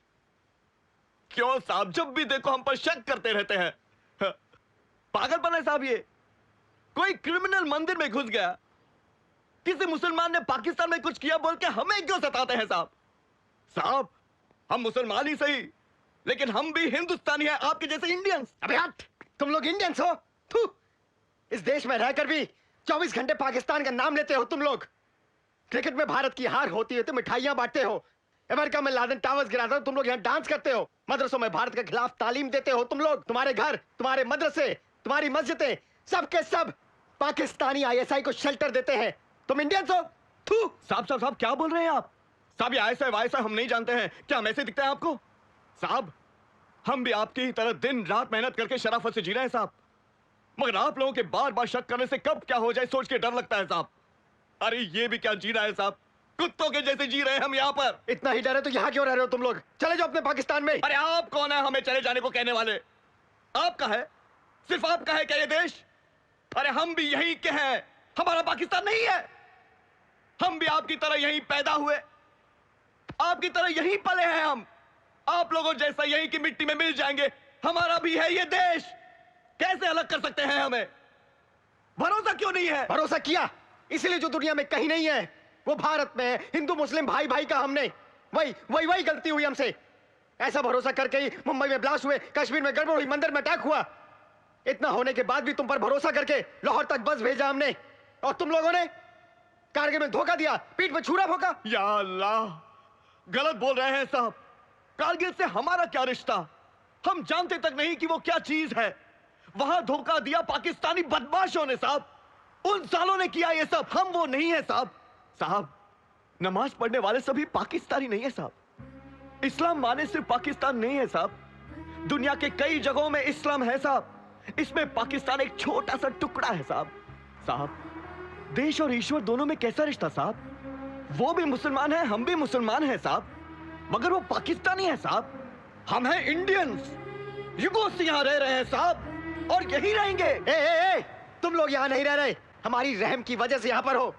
क्यों साहब, जब भी देखो हम पर शक करते रहते हैं। हाँ। पागलपन है साहब ये। कोई क्रिमिनल मंदिर में घुस गया, किसी मुसलमान ने पाकिस्तान में कुछ किया बोल के हमें क्यों सताते हैं साहब? साहब हम मुसलमान ही सही, लेकिन हम भी हिंदुस्तानी हैं, आपके जैसे इंडियंस। अबे हट, तुम लोग इंडियंस हो? थू, इस देश में रहकर भी 24 घंटे पाकिस्तान का नाम लेते हो तुम लोग। क्रिकेट में भारत की हार होती है तो मिठाइयां बांटते हो, अमेरिका में लादेन टावर्स गिराते हो तुम लोग, यहाँ डांस करते हो, मदरसों में भारत के खिलाफ तालीम देते हो तुम लोग। तुम्हारे घर, तुम्हारे मदरसे, तुम्हारी मस्जिदें, सब के सब पाकिस्तानी आईएसआई को शेल्टर देते हैं। तुम इंडियंस हो? थू, साहब साहब साहब क्या बोल रहे हैं आप? साहब ये आईएसआई वाईएसआई हम नहीं जानते हैं, क्या हम ऐसे दिखते हैं आपको? साहब हम भी आपकी ही तरह दिन रात मेहनत करके शराफत से जी रहे हैं साहब, मगर आप लोगों के बार बार शक करने से कब क्या हो जाए सोच के डर लगता है साहब। अरे ये भी क्या जी रहा है साहब, कुत्तों के जैसे जी रहे हैं हम यहाँ पर। इतना ही डर है तो यहाँ क्यों रह रहे हो तुम लोग? चले जाओ अपने पाकिस्तान में। अरे आप कौन है हमें चले जाने को कहने वाले? आपका है, सिर्फ आपका है क्या ये देश? अरे हम भी यहीं के हैं, हमारा पाकिस्तान नहीं है। हम भी आपकी तरह यहीं पैदा हुए, आपकी तरह यहीं पले हैं हम, आप लोगों जैसा यहीं की मिट्टी में मिल जाएंगे। हमारा भी है ये देश, कैसे अलग कर सकते हैं हमें? भरोसा क्यों नहीं है? भरोसा किया इसलिए जो दुनिया में कहीं नहीं है वो भारत में है। हिंदू मुस्लिम भाई भाई का हमने, वही गलती हुई हमसे। ऐसा भरोसा करके ही मुंबई में ब्लास्ट हुए, कश्मीर में गड़बड़ हुई, मंदिर में अटैक हुआ। इतना होने के बाद भी तुम पर भरोसा करके लाहौर तक बस भेजा हमने, और तुम लोगों ने कारगिल में धोखा दिया, पीठ पे छुरा भोंका। या अल्लाह, गलत बोल रहे हैं साहब। कारगिल से हमारा क्या रिश्ता? हम जानते तक नहीं कि वो क्या चीज है। वहां धोखा दिया पाकिस्तानी बदमाशों ने साहब। उन सालों ने किया ये सब, हम वो नहीं है साहब। साहब, नमाज पढ़ने वाले सभी पाकिस्तानी नहीं है साहब। इस्लाम माने सिर्फ पाकिस्तान नहीं है साहब, दुनिया के कई जगहों में इस्लाम है साहब। इसमें पाकिस्तान एक छोटा सा टुकड़ा है साहब। साहब, देश और ईश्वर दोनों में कैसा रिश्ता साहब? वो भी मुसलमान है, हम भी मुसलमान हैं साहब, मगर वो पाकिस्तानी है साहब। हम हैं इंडियंस, युगों से यहां रह रहे हैं साहब और यही रहेंगे। तुम लोग यहाँ नहीं रह रहे, हमारी रहम की वजह से यहाँ पर हो।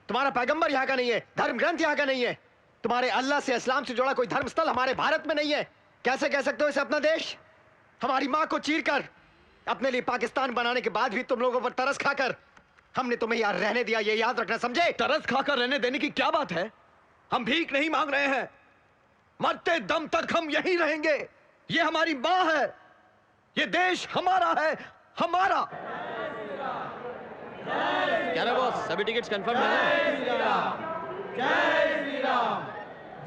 तुम्हारा पैगंबर यहाँ का नहीं है, धर्म ग्रंथ यहाँ का नहीं है, तुम्हारे अल्लाह से इस्लाम से जुड़ा कोई धर्म स्थल हमारे भारत में नहीं है। कैसे कह सकते हो इसे अपना देश? हमारी माँ को चीर कर अपने लिए पाकिस्तान बनाने के बाद भी तुम लोगों पर तरस खाकर हमने तुम्हें यहाँ रहने दिया, ये याद रखना, समझे? तरस खाकर रहने देने की क्या बात है? हम भीख नहीं मांग रहे हैं, मरते दम तक हम यहीं रहेंगे। ये हमारी माँ है, ये देश हमारा है, हमारा। क्या रे बॉस, सभी टिकट्स कंफर्म है ना? जय श्री राम, जय श्री राम,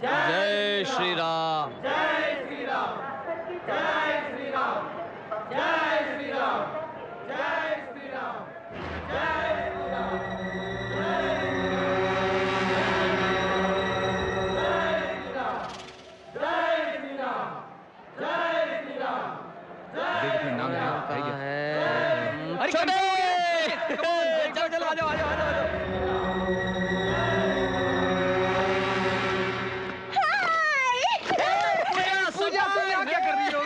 जय श्री राम, जय श्री राम, जय श्री राम, जय श्री राम, जय श्री राम, जय श्री राम, जय श्री राम। देख अपना नाम है। अरे छोटे चलो चलो आ जाओ आ जाओ आ जाओ। पूजा तुम यहाँ क्या कर रही हो?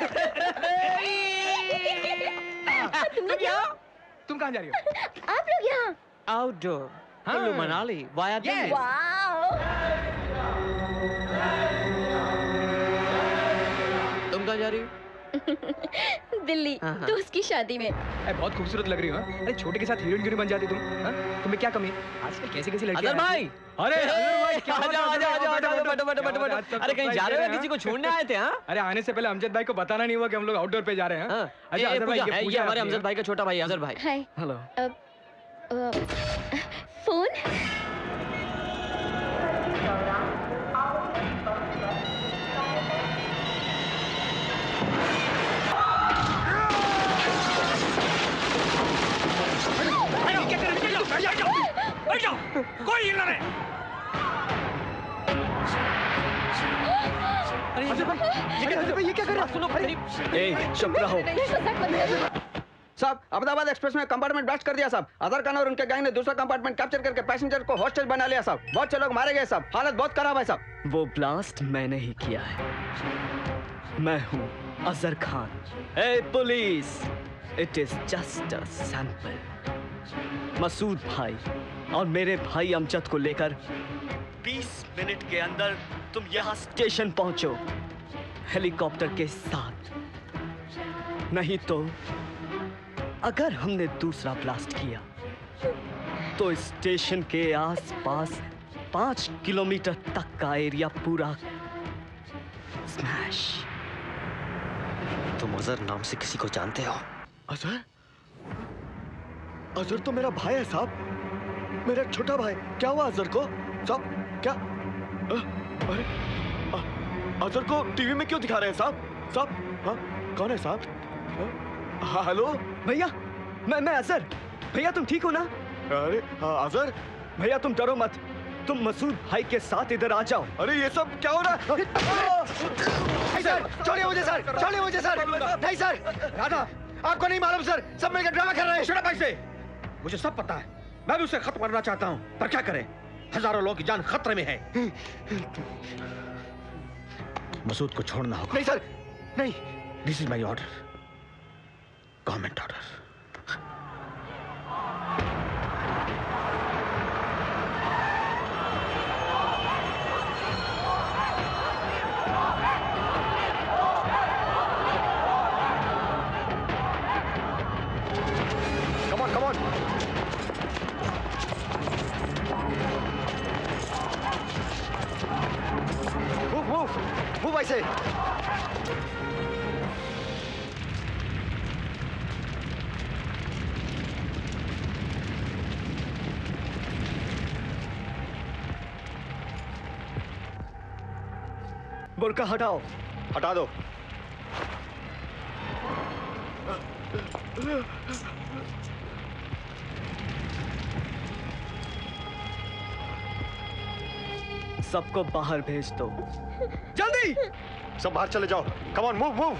तुम कहाँ जा रही हो? आप लोग यहाँ आउटडोर कुल्लू मनाली वाया दिल्ली। तुम कहाँ जा रही हो? दिल्ली दोस्त की शादी में। बहुत खूबसूरत लग रही हो। अरे छोटे के साथ हीरोइन क्यों नहीं बन जाती तुम? तुम्हें क्या कमी है? आजकल कैसी कैसी लड़कियां अजहर भाई, अरे अजहर भाई क्या आ जाओ आ जाओ आ जाओ बैठो बैठो बैठो बैठो। अरे कहीं जा रहे हो, किसी को छोड़ने आए थे? हाँ, अरे आने से पहले अमजद भाई को बताना नहीं हुआ कि हम लोग आउटडोर पे जा रहे हैं। अच्छा अजहर भाई, ये हमारे अमजद भाई का छोटा भाई अजहर भाई। हाय। हेलो। फोन? कोई हिलना नहीं। ये क्या कर रहे हो? सुनो, चुप रहो। साहब, अहमदाबाद एक्सप्रेस में कंपार्टमेंट ब्लास्ट कर दिया साहब। अजहर खान और उनके गैंग ने दूसरा कंपार्टमेंट कैप्चर करके पैसेंजर को हॉस्टेज बना लिया साहब। बहुत से लोग मारे गए साहब, हालत बहुत खराब है साहब। वो ब्लास्ट मैंने ही किया है, मैं हूँ अजहर खान। ए police, it is just a sample. Masood भाई और मेरे भाई अमजद को लेकर 20 मिनट के अंदर तुम यहाँ स्टेशन पहुंचो हेलीकॉप्टर के साथ। नहीं तो अगर हमने दूसरा ब्लास्ट किया तो स्टेशन के आसपास 5 किलोमीटर तक का एरिया पूरा स्मैश। तुम अजहर नाम से किसी को जानते हो? अजहर? अजहर तो मेरा भाई है साहब, मेरा छोटा भाई। क्या हुआ अजहर को साहब? क्या अरे अजहर को टीवी में क्यों दिखा रहे हैं साहब? साहब हाँ, कौन है साहब? हाँ हेलो भैया, मैं अजहर। भैया तुम ठीक हो ना? अरे अजहर भैया तुम डरो मत, तुम मसूद भाई के साथ इधर आ जाओ। अरे ये सब क्या हो रहा है? सर छोड़िए मुझे सर, छोड़िए मुझे सर। नहीं सर, राधा आपको नहीं मालूम सर, सब मिलकर ड्रामा कर रहे हैं। शट अप ऐसे, मुझे सब पता है। मैं भी उसे खत्म करना चाहता हूँ, पर क्या करें, हजारों लोगों की जान खतरे में है। मसूद को छोड़ना होगा। नहीं सर, नहीं। This is my order, government order. Come on, come on. Move I say. बुर्का हटाओ। हटा दो। सबको बाहर भेज दो। जल्दी! सब बाहर चले जाओ। Come on, move move.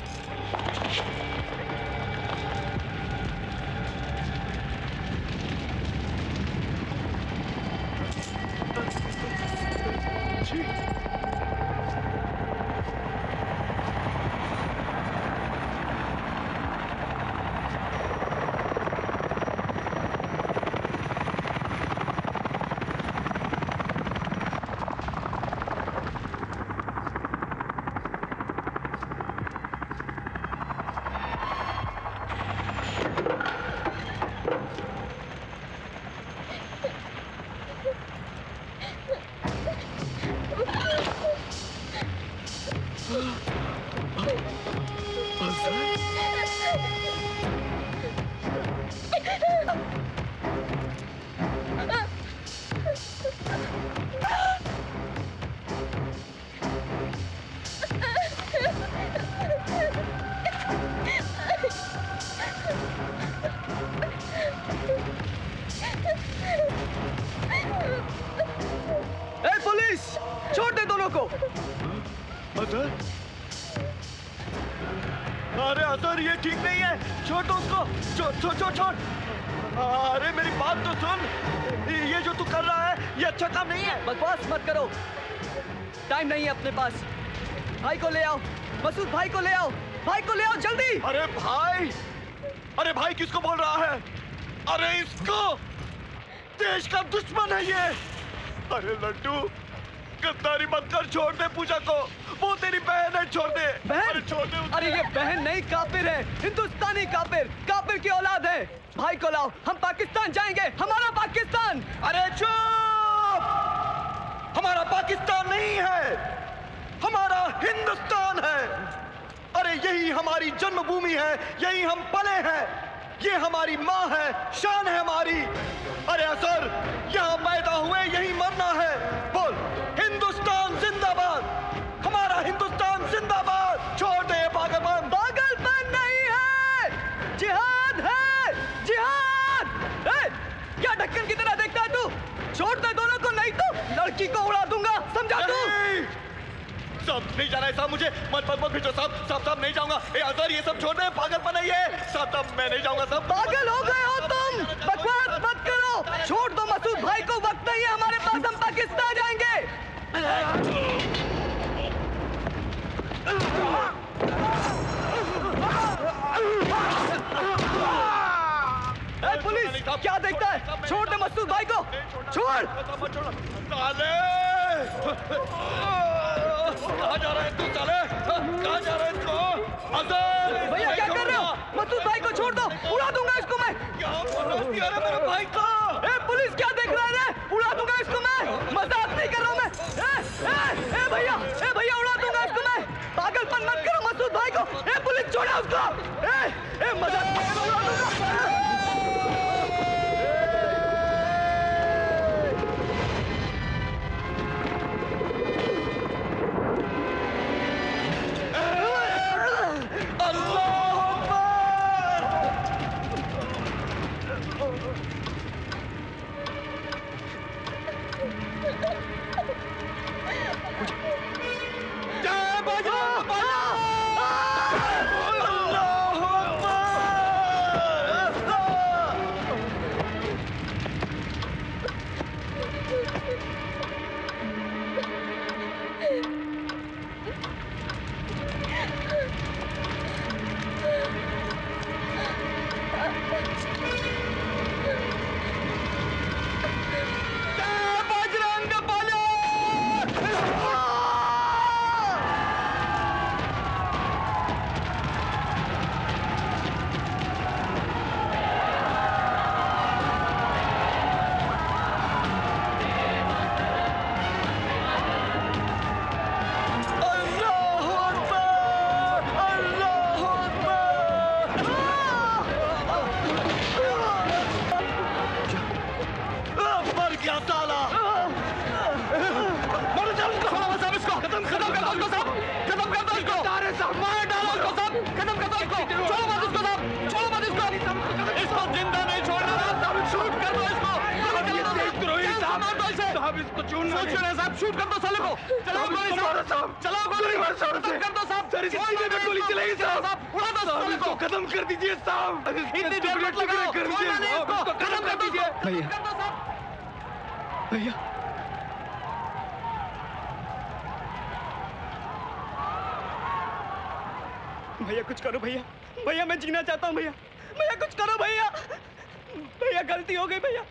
अरे अजहर ये ठीक नहीं है, छोड़ दो उसको, छोड़ छोड़ छोड़। अरे मेरी बात तो सुन, ये जो तू कर रहा है ये अच्छा काम नहीं है। बकवास मत करो, टाइम नहीं है अपने पास। भाई को ले आओ, मसूद भाई को ले आओ, भाई को ले आओ जल्दी। अरे भाई, अरे भाई किसको बोल रहा है? अरे इसको, देश का दुश्मन है ये। अरे लड्डू गद्दारी मत कर, छोड़ दे पूजा को, वो तेरी बहन है, छोड़ दे। बहन? अरे छोड़ दे। अरे ये बहन नहीं, काफिर है, हिंदुस्तानी काफिर, काफिर की औलाद है। भाई को लाओ, हम पाकिस्तान जाएंगे, हमारा पाकिस्तान। अरे चुप, हमारा पाकिस्तान नहीं है, हमारा हिंदुस्तान है। अरे यही हमारी जन्मभूमि है, यही हम पले हैं, ये हमारी माँ है, शान है हमारी। अरे असर, यहाँ पैदा हुए यही मरना है। बोल हिंदुस्तान जिंदाबाद, हमारा हिंदुस्तान जिंदाबाद। छोड़ दे पागलपन। पागलपन नहीं है, जिहाद है, जिहाद। ए, क्या ढक्कन की तरह देखता है तू? छोड़ दे दोनों को, नहीं तो लड़की को उड़ा दूंगा, समझा तू? सब नहीं जाना है साहब, मुझे मत मत मत भेजो साहब, साहब नहीं जाऊंगा। ए अजहर ये सब छोड़ दे, पागलपन है ये। साहब मैं नहीं जाऊंगा साहब। पागल हो गए हो तुम, बकवास मत करो, छोड़ दो मसूद भाई को, वक्त नहीं है हमारे पास, हम पाकिस्तान जाएंगे। ए पुलिस, क्या देखता है? छोड़ दे मसूद भाई को, छोड़। साले कहाँ जा रहा है तू? साले कहाँ जा रहा है तू? अजहर भैया क्या कर रहे हो? मसूद भाई को छोड़ दो, उड़ा दूंगा इसको मैं। क्या बोल रहा है मेरे भाई को? ए पुलिस, क्या देख रहा है? उड़ा दूंगा इसको मैं, मजाक नहीं कर रहा हूँ मैं। ए भैया उड़ा दूंगा इसको मैं। पागलपन मत करो मसूद भाई को। ए पुलिस छोड़ा उसको। ए मजाक नहीं कर रहा, उड़ा दूंगा। इसको साहब, शूट कर दो साले को। चलाओ गोली साहब, चलाओ गोली, खत्म कर दो साहब। गोली चलेगी साहब, उड़ा दो साले को। खत्म कर दीजिए साहब, इतनी देर मत लगाओ, कर दीजिए, खत्म कर दीजिए भैया। भैया भैया कुछ करो भैया, भैया मैं जीना चाहता हूँ भैया, भैया कुछ करो भैया, भैया गलती हो गई भैया,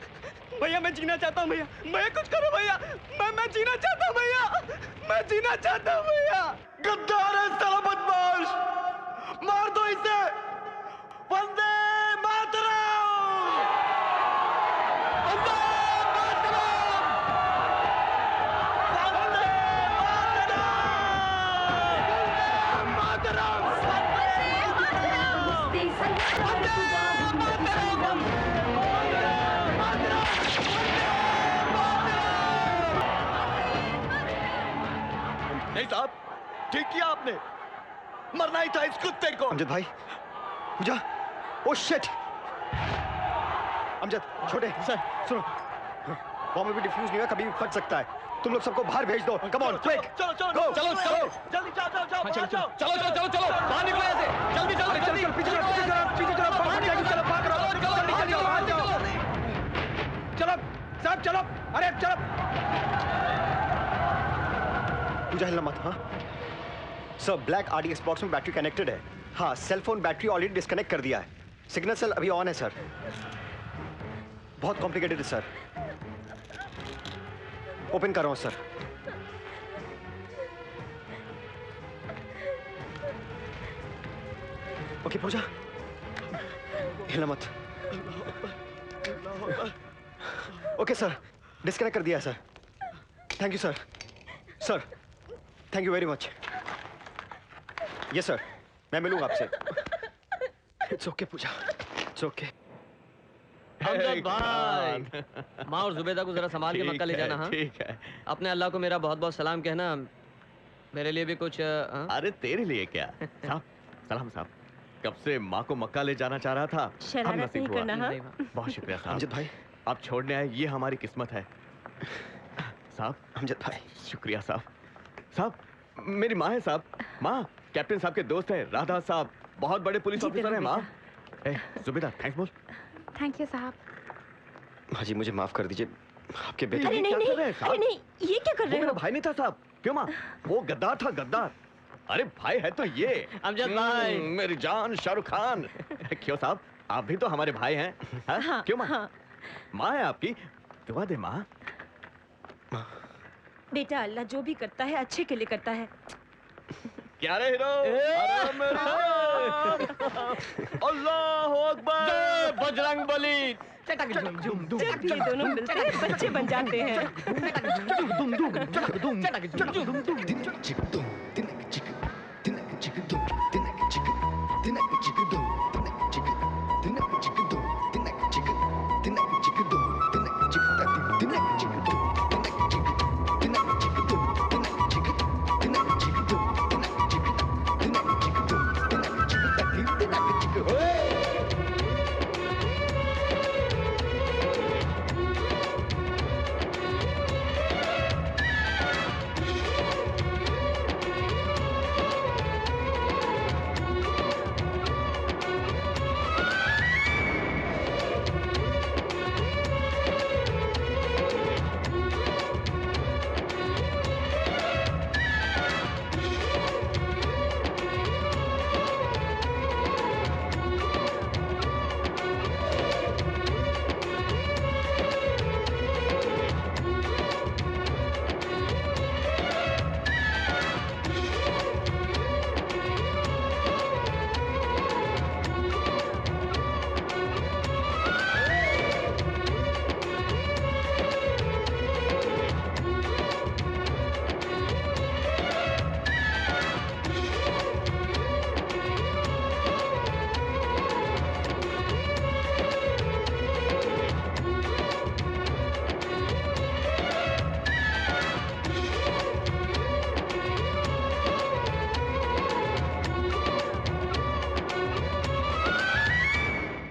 भैया मैं जीना चाहता हूँ भैया, भैया कुछ करो भैया, मैं जीना चाहता हूँ भैया, मैं जीना चाहता हूँ भैया। गद्दार है साला बदमाश, मार दो इसे। वंदे मातरम, वंदे नहीं साहब, ठीक किया आपने, मरना ही था इस कुत्ते को। अमजद भाई, पूजा, ओ शिट। अमजद, छोटे, सर, सुनो, बॉम्ब भी डिफ्यूज नहीं हुआ, कभी भी फट सकता है। तुम लोग सबको बाहर भेज दो। Come on, quick. चलो चलो Go, चलो go. चलो जल्दी जाओ जाओ जाओ चलो, जाओ चलो, चलो चलो चलो बाहर निकलो ऐसे जल्दी चलो जल्दी पीछे चलो, पीछे चलो, पीछे चलो, बाहर जाएगी, चलो बाहर करो, बाहर जाओ, बाहर जाओ। चलो साहब, चलो, अरे चलो। पूजा हिलना मत। हाँ सर, ब्लैक आरडीएक्स बॉक्स में बैटरी कनेक्टेड है। हाँ, cell phone battery already disconnect कर दिया है। सिग्नल सेल अभी ऑन है सर। बहुत कॉम्प्लिकेटेड है सर। ओपन कर रहा हूं सर। ओके पूजा, हिलना मत। ओके सर, डिस्कनेक्ट कर दिया sir. Thank you sir. Sir thank you very much. Yes sir, मैं मिलूंगा आपसे। It's okay Pooja, it's okay. Amjad भाई, माँ और जुबैदा को जरा संभाल के मक्का ले जाना। हाँ ठीक है। अपने अल्लाह को मेरा बहुत बहुत सलाम कहना। मेरे लिए भी कुछ अरे तेरे लिए क्या साहब, सलाम साहब। कब से माँ को मक्का ले जाना चाह रहा था, शरारत अब नसीब नहीं हुआ। करना, हाँ? बहुत शुक्रिया साहब। अमजद भाई, आप छोड़ने आए, ये हमारी किस्मत है साहब। अमजद भाई, शुक्रिया साहब। साहब मेरी माँ है साहब, माँ कैप्टन साहब के दोस्त है, राधा साहब बहुत बड़े पुलिस ऑफिसर हैं। माँ जुबैदा थैंक्स बोल। थैंक यू साहब। माँ जी मुझे माफ कर दीजिए, आपके बेटे। अरे नहीं नहीं, अरे नहीं, ये क्या कर रहे मेरा हो? भाई नहीं था साहब। क्यों माँ, वो गद्दार था, गद्दार। अरे भाई है तो ये अमजद भाई, मेरी जान शाहरुख खान। क्यों साहब, आप भी तो हमारे भाई हैं। हाँ? क्यों माँ? माँ है आपकी, दुआ दे माँ। बेटा अल्लाह जो भी करता है अच्छे के लिए करता है। क्या रे हीरो? अरे मेरी अल्लाह अकबर, बजरंग बली। जब ये दोनों मिलते हैं बच्चे बन जाते हैं।